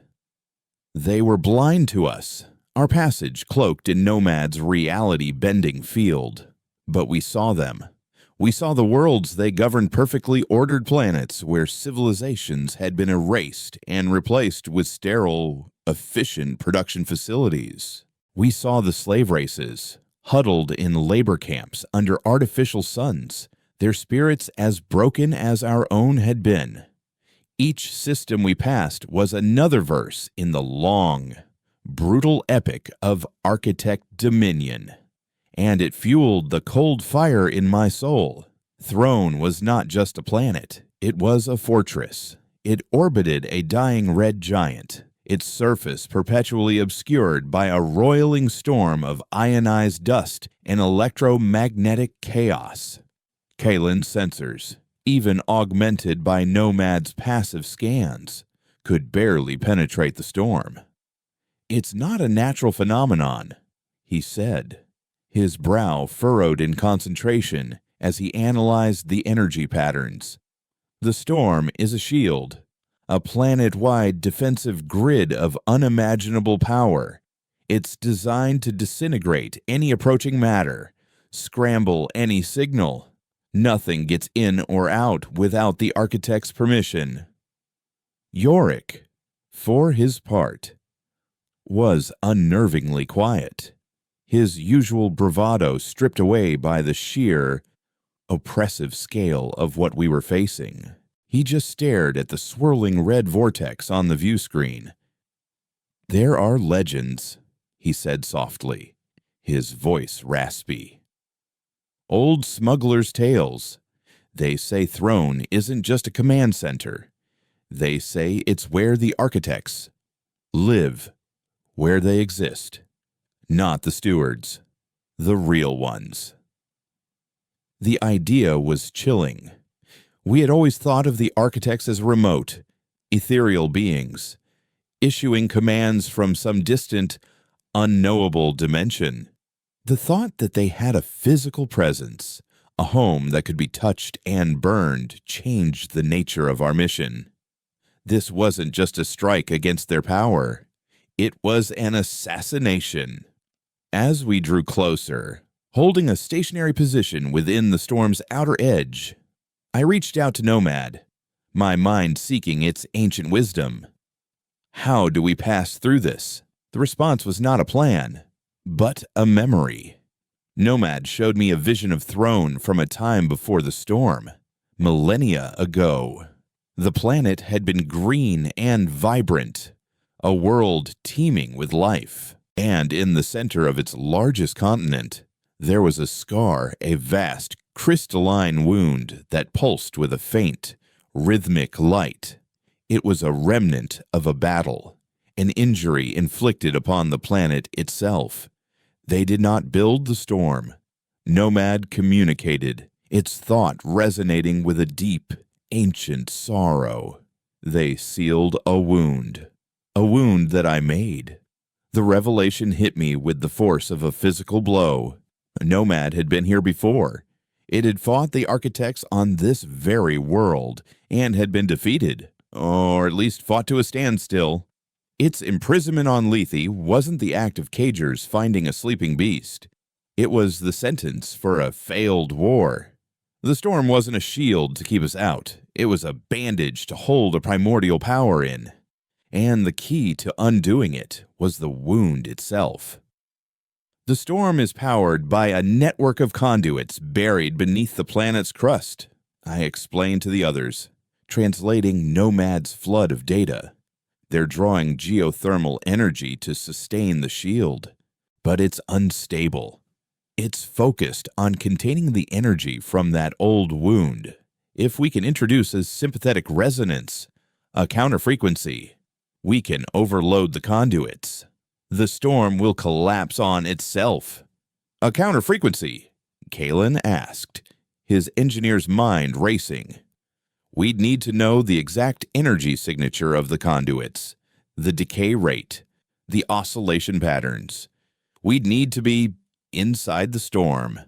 They were blind to us, our passage cloaked in Nomad's reality-bending field. But we saw them. We saw the worlds they governed, perfectly ordered planets where civilizations had been erased and replaced with sterile, efficient production facilities. We saw the slave races, huddled in labor camps under artificial suns, their spirits as broken as our own had been. Each system we passed was another verse in the long, brutal epic of Architect dominion. And it fueled the cold fire in my soul. Throne was not just a planet, it was a fortress. It orbited a dying red giant, its surface perpetually obscured by a roiling storm of ionized dust and electromagnetic chaos. Kalen's sensors, even augmented by Nomad's passive scans, could barely penetrate the storm. "It's not a natural phenomenon," he said, his brow furrowed in concentration as he analyzed the energy patterns. "The storm is a shield, a planet-wide defensive grid of unimaginable power. It's designed to disintegrate any approaching matter, scramble any signal. Nothing gets in or out without the Architect's permission." Yorick, for his part, was unnervingly quiet, his usual bravado stripped away by the sheer, oppressive scale of what we were facing. He just stared at the swirling red vortex on the view screen. "There are legends," he said softly, his voice raspy. "Old smugglers' tales. They say Throne isn't just a command center. They say it's where the Architects live, where they exist. Not the stewards, the real ones." The idea was chilling. We had always thought of the Architects as remote, ethereal beings, issuing commands from some distant, unknowable dimension. The thought that they had a physical presence, a home that could be touched and burned, changed the nature of our mission. This wasn't just a strike against their power. It was an assassination. As we drew closer, holding a stationary position within the storm's outer edge, I reached out to Nomad, my mind seeking its ancient wisdom. "How do we pass through this?" The response was not a plan, but a memory. Nomad showed me a vision of Throne from a time before the storm, millennia ago. The planet had been green and vibrant, a world teeming with life. And in the center of its largest continent, there was a scar, a vast, crystalline wound that pulsed with a faint, rhythmic light. It was a remnant of a battle, an injury inflicted upon the planet itself. They did not build the storm. Nomad communicated, its thought resonating with a deep, ancient sorrow. They sealed a wound that I made. The revelation hit me with the force of a physical blow. A nomad had been here before. It had fought the architects on this very world and had been defeated, or at least fought to a standstill. Its imprisonment on Lethe wasn't the act of cagers finding a sleeping beast. It was the sentence for a failed war. The storm wasn't a shield to keep us out. It was a bandage to hold a primordial power in. And the key to undoing it was the wound itself. The storm is powered by a network of conduits buried beneath the planet's crust, I explained to the others, translating Nomad's flood of data. They're drawing geothermal energy to sustain the shield, but it's unstable. It's focused on containing the energy from that old wound. If we can introduce a sympathetic resonance, a counterfrequency, we can overload the conduits. The storm will collapse on itself. A counterfrequency? Kalen asked, his engineer's mind racing. We'd need to know the exact energy signature of the conduits, the decay rate, the oscillation patterns. We'd need to be inside the storm.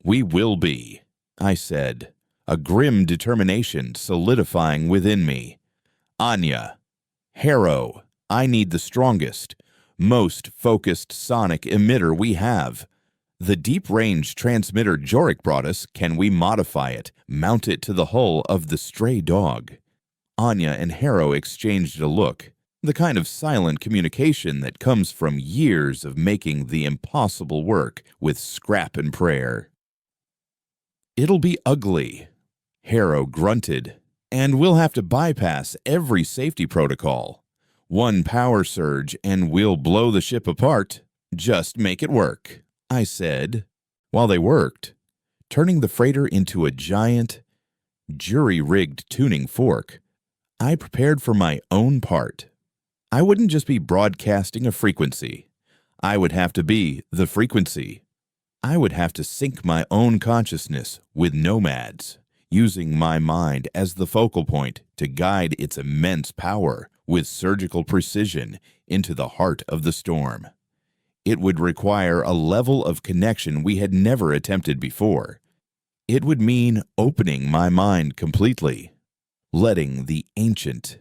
We will be, I said, a grim determination solidifying within me. Anya, Harrow, I need the strongest, most focused sonic emitter we have. The deep-range transmitter Jorik brought us, can we modify it, mount it to the hull of the stray dog? Anya and Harrow exchanged a look, the kind of silent communication that comes from years of making the impossible work with scrap and prayer. It'll be ugly, Harrow grunted, and we'll have to bypass every safety protocol. One power surge and we'll blow the ship apart. Just make it work, I said, while they worked, turning the freighter into a giant, jury-rigged tuning fork. I prepared for my own part. I wouldn't just be broadcasting a frequency. I would have to be the frequency. I would have to sync my own consciousness with Nomad's, using my mind as the focal point to guide its immense power with surgical precision into the heart of the storm. It would require a level of connection we had never attempted before. It would mean opening my mind completely, letting the ancient,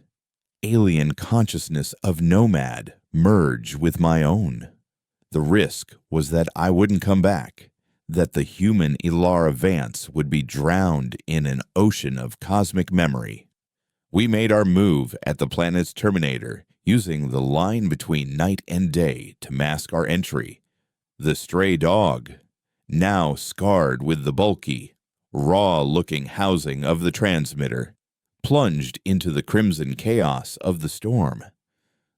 alien consciousness of Nomad merge with my own. The risk was that I wouldn't come back, that the human Ilara Vance would be drowned in an ocean of cosmic memory. We made our move at the planet's terminator, using the line between night and day to mask our entry. The stray dog, now scarred with the bulky, raw-looking housing of the transmitter, plunged into the crimson chaos of the storm.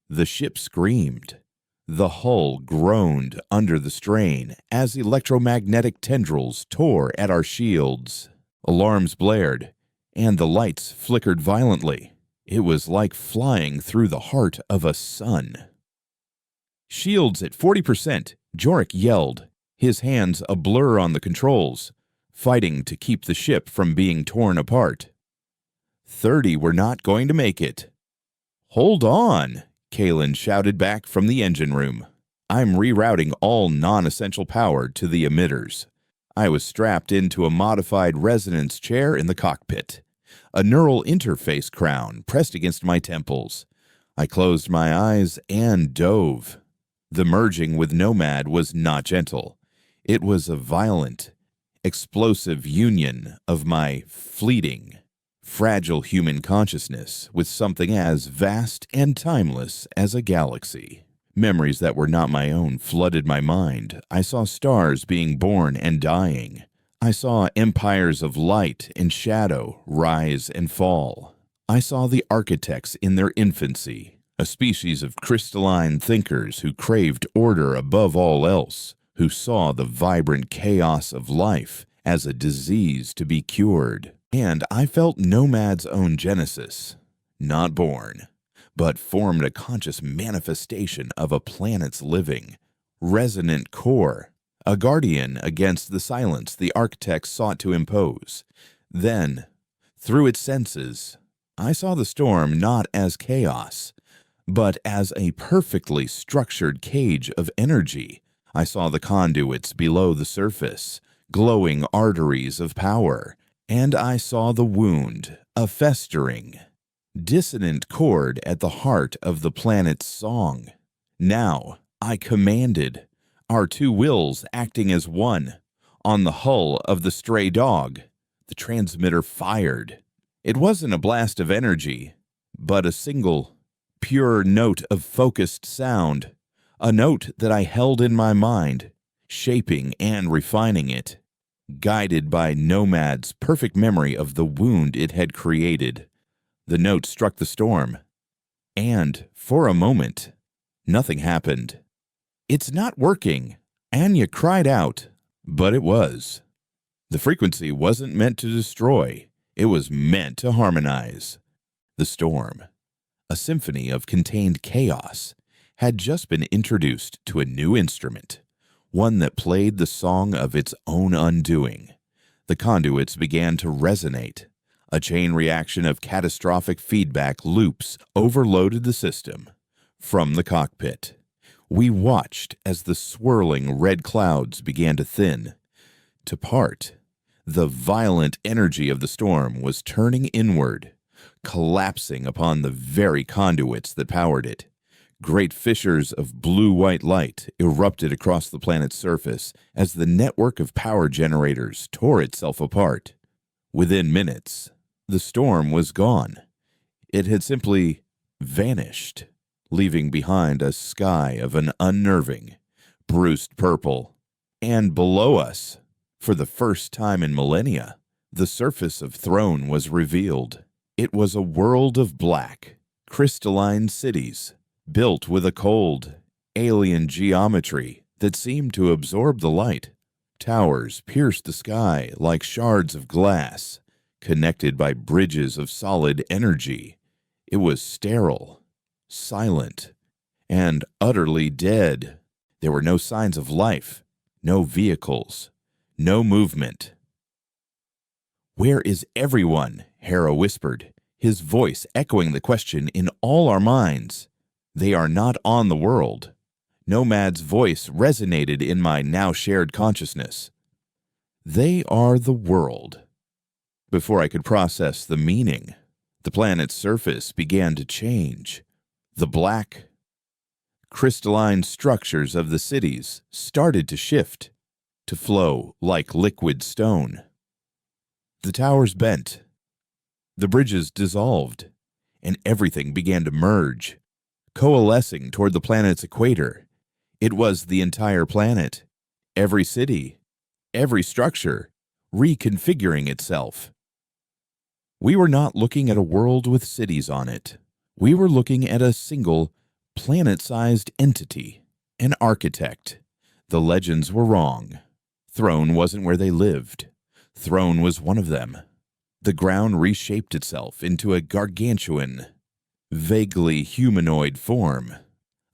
The ship screamed. The hull groaned under the strain as electromagnetic tendrils tore at our shields. Alarms blared, and the lights flickered violently. It was like flying through the heart of a sun. Shields at 40%, Jorik yelled, his hands a blur on the controls, fighting to keep the ship from being torn apart. 30 were not going to make it. Hold on, Kalen shouted back from the engine room. I'm rerouting all non-essential power to the emitters. I was strapped into a modified resonance chair in the cockpit, a neural interface crown pressed against my temples. I closed my eyes and dove. The merging with Nomad was not gentle. It was a violent, explosive union of my fleeting, fragile human consciousness with something as vast and timeless as a galaxy. Memories that were not my own flooded my mind. I saw stars being born and dying. I saw empires of light and shadow rise and fall. I saw the architects in their infancy, a species of crystalline thinkers who craved order above all else, who saw the vibrant chaos of life as a disease to be cured. And I felt Nomad's own genesis, not born, but formed a conscious manifestation of a planet's living, resonant core, a guardian against the silence the architects sought to impose. Then, through its senses, I saw the storm not as chaos, but as a perfectly structured cage of energy. I saw the conduits below the surface, glowing arteries of power, and I saw the wound, a festering, dissonant chord at the heart of the planet's song. Now, I commanded, our two wills acting as one. On the hull of the stray dog, the transmitter fired. It wasn't a blast of energy, but a single, pure note of focused sound, a note that I held in my mind, shaping and refining it, guided by Nomad's perfect memory of the wound it had created. The note struck the storm, and, for a moment, nothing happened. "It's not working," Anya cried out, but it was. The frequency wasn't meant to destroy, it was meant to harmonize. The storm, a symphony of contained chaos, had just been introduced to a new instrument, one that played the song of its own undoing. The conduits began to resonate. A chain reaction of catastrophic feedback loops overloaded the system. From the cockpit, we watched as the swirling red clouds began to thin, to part. The violent energy of the storm was turning inward, collapsing upon the very conduits that powered it. Great fissures of blue-white light erupted across the planet's surface as the network of power generators tore itself apart. Within minutes, the storm was gone. It had simply vanished, leaving behind a sky of an unnerving, bruised purple. And below us, for the first time in millennia, the surface of Throne was revealed. It was a world of black, crystalline cities, built with a cold, alien geometry that seemed to absorb the light. Towers pierced the sky like shards of glass, connected by bridges of solid energy. It was sterile, silent, and utterly dead. There were no signs of life, no vehicles, no movement. "Where is everyone?" Hera whispered, his voice echoing the question in all our minds. "They are not on the world." Nomad's voice resonated in my now shared consciousness. "They are the world." Before I could process the meaning, the planet's surface began to change. The black, crystalline structures of the cities started to shift, to flow like liquid stone. The towers bent, the bridges dissolved, and everything began to merge, coalescing toward the planet's equator. It was the entire planet, every city, every structure, reconfiguring itself. We were not looking at a world with cities on it. We were looking at a single, planet-sized entity, an architect. The legends were wrong. Throne wasn't where they lived. Throne was one of them. The ground reshaped itself into a gargantuan, vaguely humanoid form,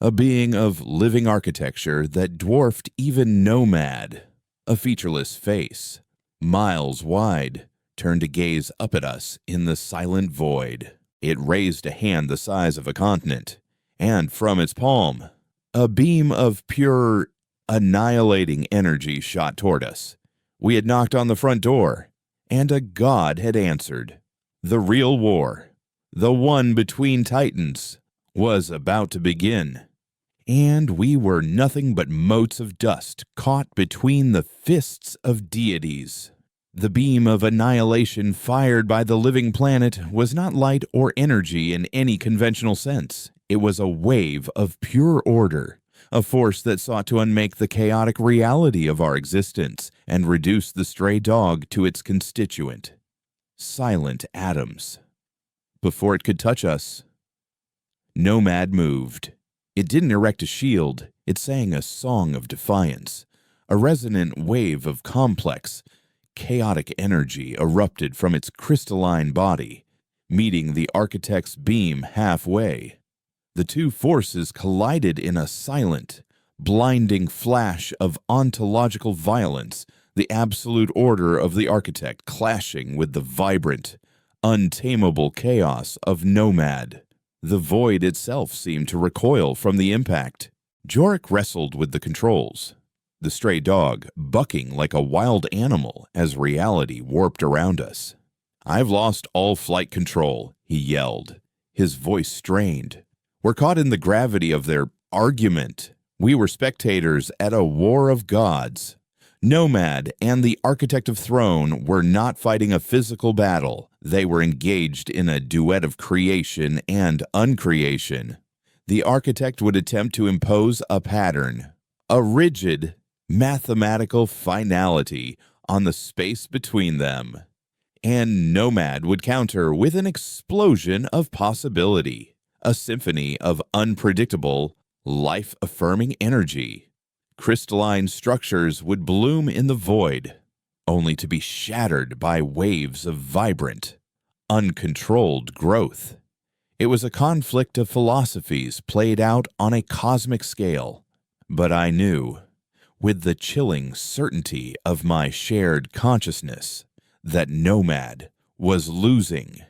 a being of living architecture that dwarfed even Nomad. A featureless face, miles wide, turned to gaze up at us in the silent void. It raised a hand the size of a continent, and from its palm, a beam of pure, annihilating energy shot toward us. We had knocked on the front door, and a god had answered. The real war, the one between titans, was about to begin. And we were nothing but motes of dust caught between the fists of deities. The beam of annihilation fired by the living planet was not light or energy in any conventional sense. It was a wave of pure order, a force that sought to unmake the chaotic reality of our existence and reduce the stray dog to its constituent, silent atoms. Before it could touch us, Nomad moved. It didn't erect a shield, it sang a song of defiance. A resonant wave of complex, chaotic energy erupted from its crystalline body, meeting the architect's beam halfway. The two forces collided in a silent, blinding flash of ontological violence, the absolute order of the architect clashing with the vibrant, untamable chaos of Nomad. The void itself seemed to recoil from the impact. Jorik wrestled with the controls, the stray dog bucking like a wild animal as reality warped around us. "I've lost all flight control," he yelled, his voice strained. "We're caught in the gravity of their argument. We were spectators at a war of gods. Nomad and the Architect of Throne were not fighting a physical battle. They were engaged in a duet of creation and uncreation. The Architect would attempt to impose a pattern, a rigid, mathematical finality on the space between them. And Nomad would counter with an explosion of possibility, a symphony of unpredictable, life-affirming energy. Crystalline structures would bloom in the void, only to be shattered by waves of vibrant, uncontrolled growth. It was a conflict of philosophies played out on a cosmic scale, but I knew, with the chilling certainty of my shared consciousness, that Nomad was losing.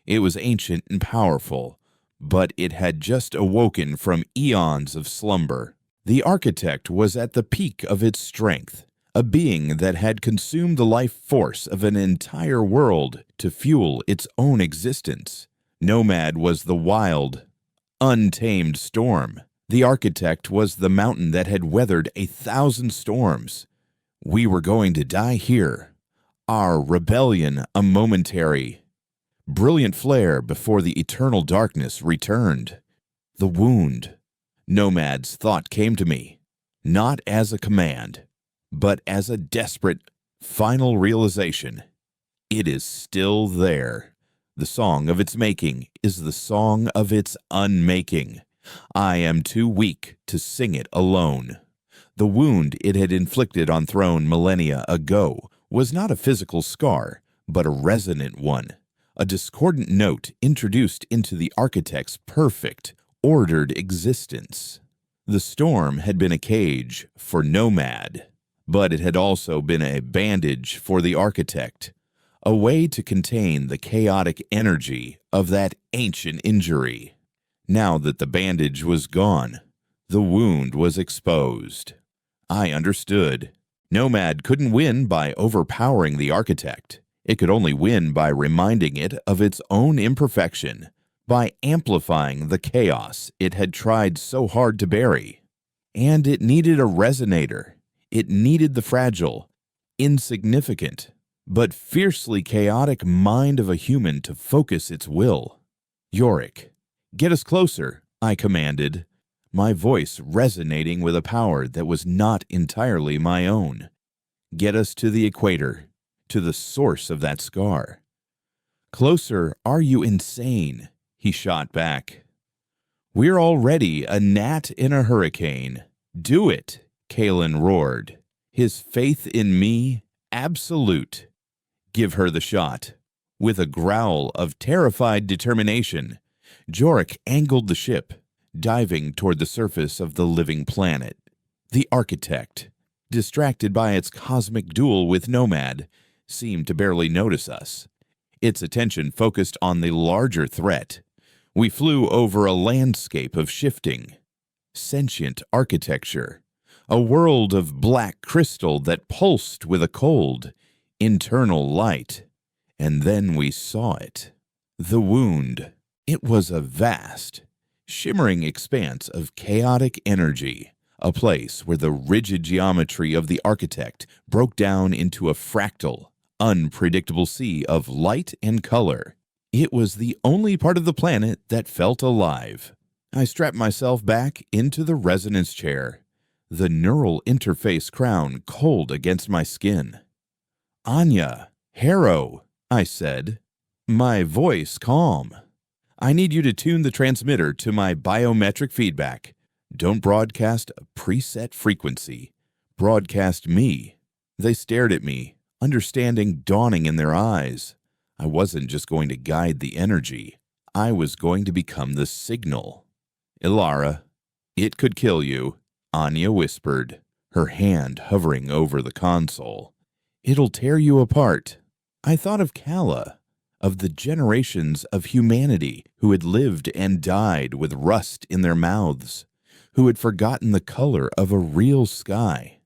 It was ancient and powerful, but it had just awoken from eons of slumber. The Architect was at the peak of its strength, a being that had consumed the life force of an entire world to fuel its own existence. Nomad was the wild, untamed storm. The Architect was the mountain that had weathered 1,000 storms. We were going to die here, our rebellion a momentary, brilliant flare before the eternal darkness returned. The wound. Nomad's thought came to me, not as a command, but as a desperate, final realization. It is still there. The song of its making is the song of its unmaking. I am too weak to sing it alone. The wound it had inflicted on Throne millennia ago was not a physical scar, but a resonant one, a discordant note introduced into the Architect's perfect, ordered existence. The storm had been a cage for Nomad, but it had also been a bandage for the Architect, a way to contain the chaotic energy of that ancient injury. Now that the bandage was gone, the wound was exposed. I understood. Nomad couldn't win by overpowering the Architect. It could only win by reminding it of its own imperfection, by amplifying the chaos it had tried so hard to bury. And it needed a resonator. It needed the fragile, insignificant, but fiercely chaotic mind of a human to focus its will. "Jorik, get us closer," I commanded, my voice resonating with a power that was not entirely my own. "Get us to the equator, to the source of that scar." "Closer? Are you insane?" he shot back. "We're already a gnat in a hurricane. Do it," Kalen roared, his faith in me absolute. "Give her the shot." With a growl of terrified determination, Jorik angled the ship, diving toward the surface of the living planet. The Architect, distracted by its cosmic duel with Nomad, seemed to barely notice us. Its attention focused on the larger threat. We flew over a landscape of shifting, sentient architecture, a world of black crystal that pulsed with a cold, internal light. And then we saw it. The wound. It was a vast, shimmering expanse of chaotic energy, a place where the rigid geometry of the Architect broke down into a fractal, unpredictable sea of light and color. It was the only part of the planet that felt alive. I strapped myself back into the resonance chair, the neural interface crown cold against my skin. "Anya, Harrow," I said, my voice calm. "I need you to tune the transmitter to my biometric feedback. Don't broadcast a preset frequency. Broadcast me." They stared at me, understanding dawning in their eyes. I wasn't just going to guide the energy. I was going to become the signal. "Ilara, it could kill you," Anya whispered, her hand hovering over the console. "It'll tear you apart." I thought of Kala, of the generations of humanity who had lived and died with rust in their mouths, who had forgotten the color of a real sky.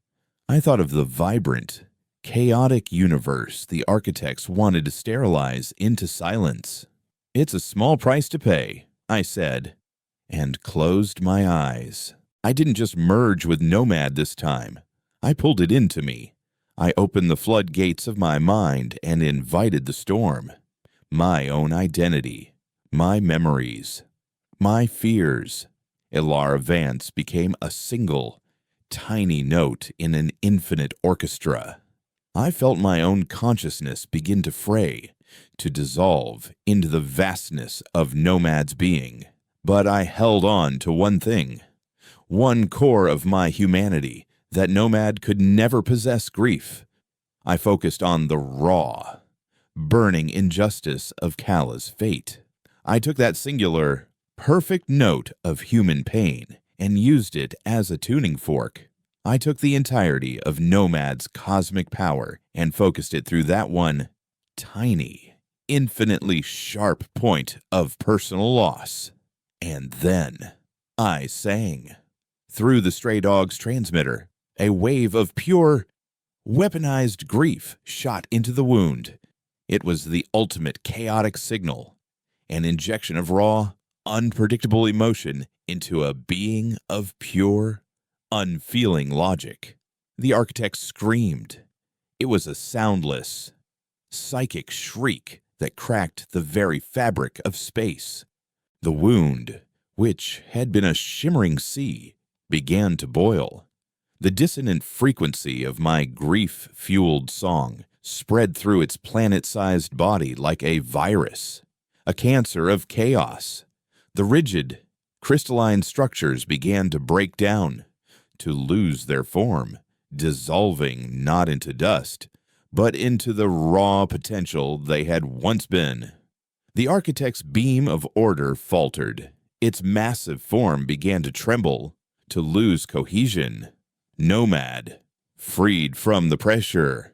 I thought of the vibrant, chaotic universe the architects wanted to sterilize into silence. "It's a small price to pay," I said, and closed my eyes. I didn't just merge with Nomad this time. I pulled it into me. I opened the floodgates of my mind and invited the storm. My own identity, my memories, my fears. Ilara Vance became a single, tiny note in an infinite orchestra. I felt my own consciousness begin to fray, to dissolve into the vastness of Nomad's being. But I held on to one thing, one core of my humanity, that Nomad could never possess grief. I focused on the raw, burning injustice of Kala's fate. I took that singular, perfect note of human pain and used it as a tuning fork. I took the entirety of Nomad's cosmic power and focused it through that one tiny, infinitely sharp point of personal loss. And then I sang. Through the stray dog's transmitter, a wave of pure, weaponized grief shot into the wound. It was the ultimate chaotic signal, an injection of raw, unpredictable emotion into a being of pure, unfeeling logic. The architect screamed. It was a soundless, psychic shriek that cracked the very fabric of space. The wound, which had been a shimmering sea, began to boil. The dissonant frequency of my grief-fueled song spread through its planet-sized body like a virus, a cancer of chaos. The rigid, crystalline structures began to break down, to lose their form, dissolving not into dust, but into the raw potential they had once been. The architect's beam of order faltered. Its massive form began to tremble, to lose cohesion. Nomad, freed from the pressure,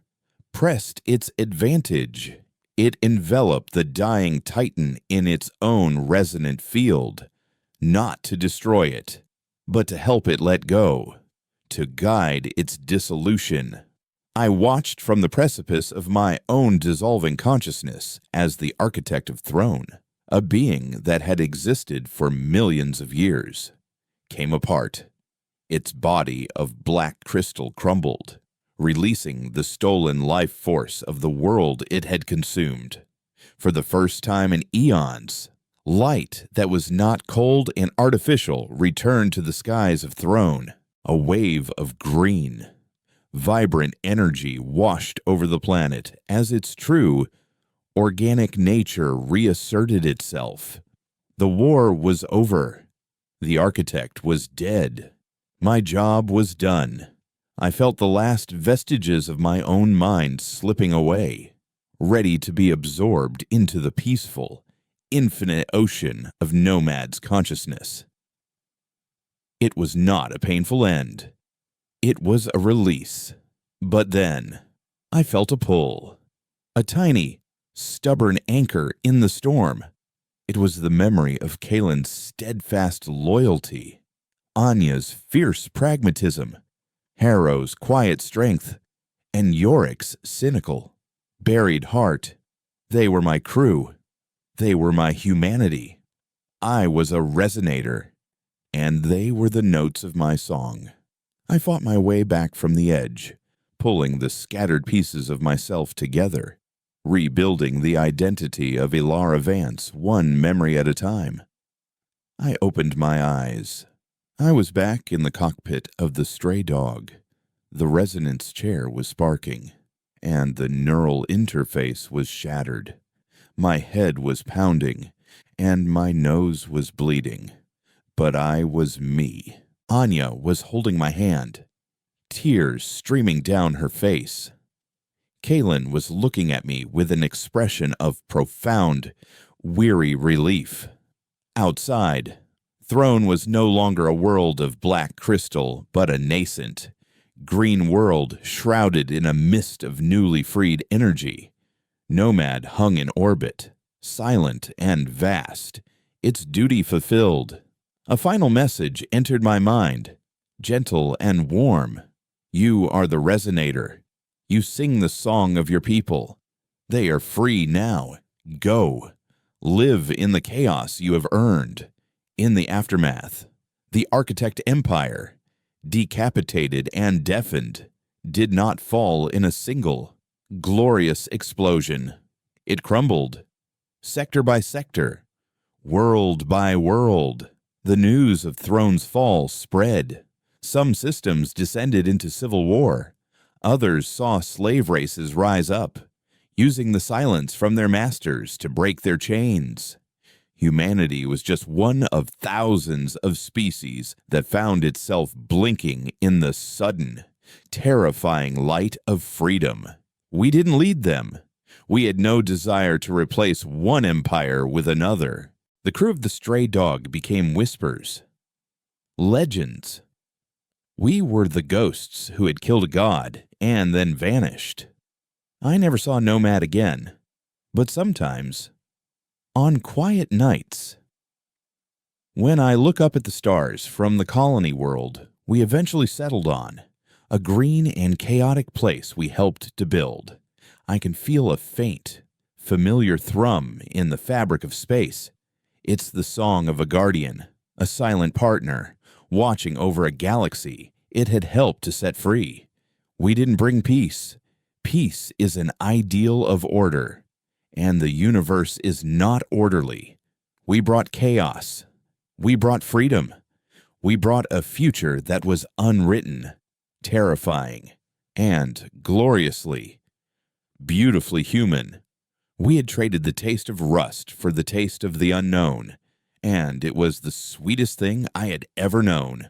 pressed its advantage. It enveloped the dying titan in its own resonant field, not to destroy it, but to help it let go, to guide its dissolution. I watched from the precipice of my own dissolving consciousness as the architect of Throne, a being that had existed for millions of years, came apart. Its body of black crystal crumbled, releasing the stolen life force of the world it had consumed. For the first time in eons, light that was not cold and artificial returned to the skies of Throne. A wave of green, vibrant energy washed over the planet as its true, organic nature reasserted itself. The war was over. The architect was dead. My job was done. I felt the last vestiges of my own mind slipping away, ready to be absorbed into the peaceful, infinite ocean of Nomad's consciousness. It was not a painful end. It was a release. But then, I felt a pull. A tiny, stubborn anchor in the storm. It was the memory of Kalen's steadfast loyalty, Anya's fierce pragmatism, Harrow's quiet strength, and Yorick's cynical, buried heart. They were my crew. They were my humanity. I was a resonator, and they were the notes of my song. I fought my way back from the edge, pulling the scattered pieces of myself together, rebuilding the identity of Ilara Vance one memory at a time. I opened my eyes. I was back in the cockpit of the stray dog. The resonance chair was sparking, and the neural interface was shattered. My head was pounding, and my nose was bleeding. But I was me. Anya was holding my hand, tears streaming down her face. Kalen was looking at me with an expression of profound, weary relief. Outside, Throne was no longer a world of black crystal, but a nascent, green world shrouded in a mist of newly freed energy. Nomad hung in orbit, silent and vast, its duty fulfilled. A final message entered my mind, gentle and warm. You are the resonator. You sing the song of your people. They are free now. Go. Live in the chaos you have earned. In the aftermath, the Architect Empire, decapitated and deafened, did not fall in a single, glorious explosion. It crumbled, sector by sector, world by world. The news of Throne's fall spread. Some systems descended into civil war. Others saw slave races rise up, using the silence from their masters to break their chains. Humanity was just one of thousands of species that found itself blinking in the sudden, terrifying light of freedom. We didn't lead them. We had no desire to replace one empire with another. The crew of the Stray Dog became whispers, legends. We were the ghosts who had killed a god and then vanished. I never saw Nomad again, but sometimes, on quiet nights, when I look up at the stars from the colony world we eventually settled on, a green and chaotic place we helped to build, I can feel a faint, familiar thrum in the fabric of space. It's the song of a guardian, a silent partner, watching over a galaxy it had helped to set free. We didn't bring peace. Peace is an ideal of order, and the universe is not orderly. We brought chaos. We brought freedom. We brought a future that was unwritten, terrifying, and gloriously, beautifully human. We had traded the taste of rust for the taste of the unknown, and it was the sweetest thing I had ever known.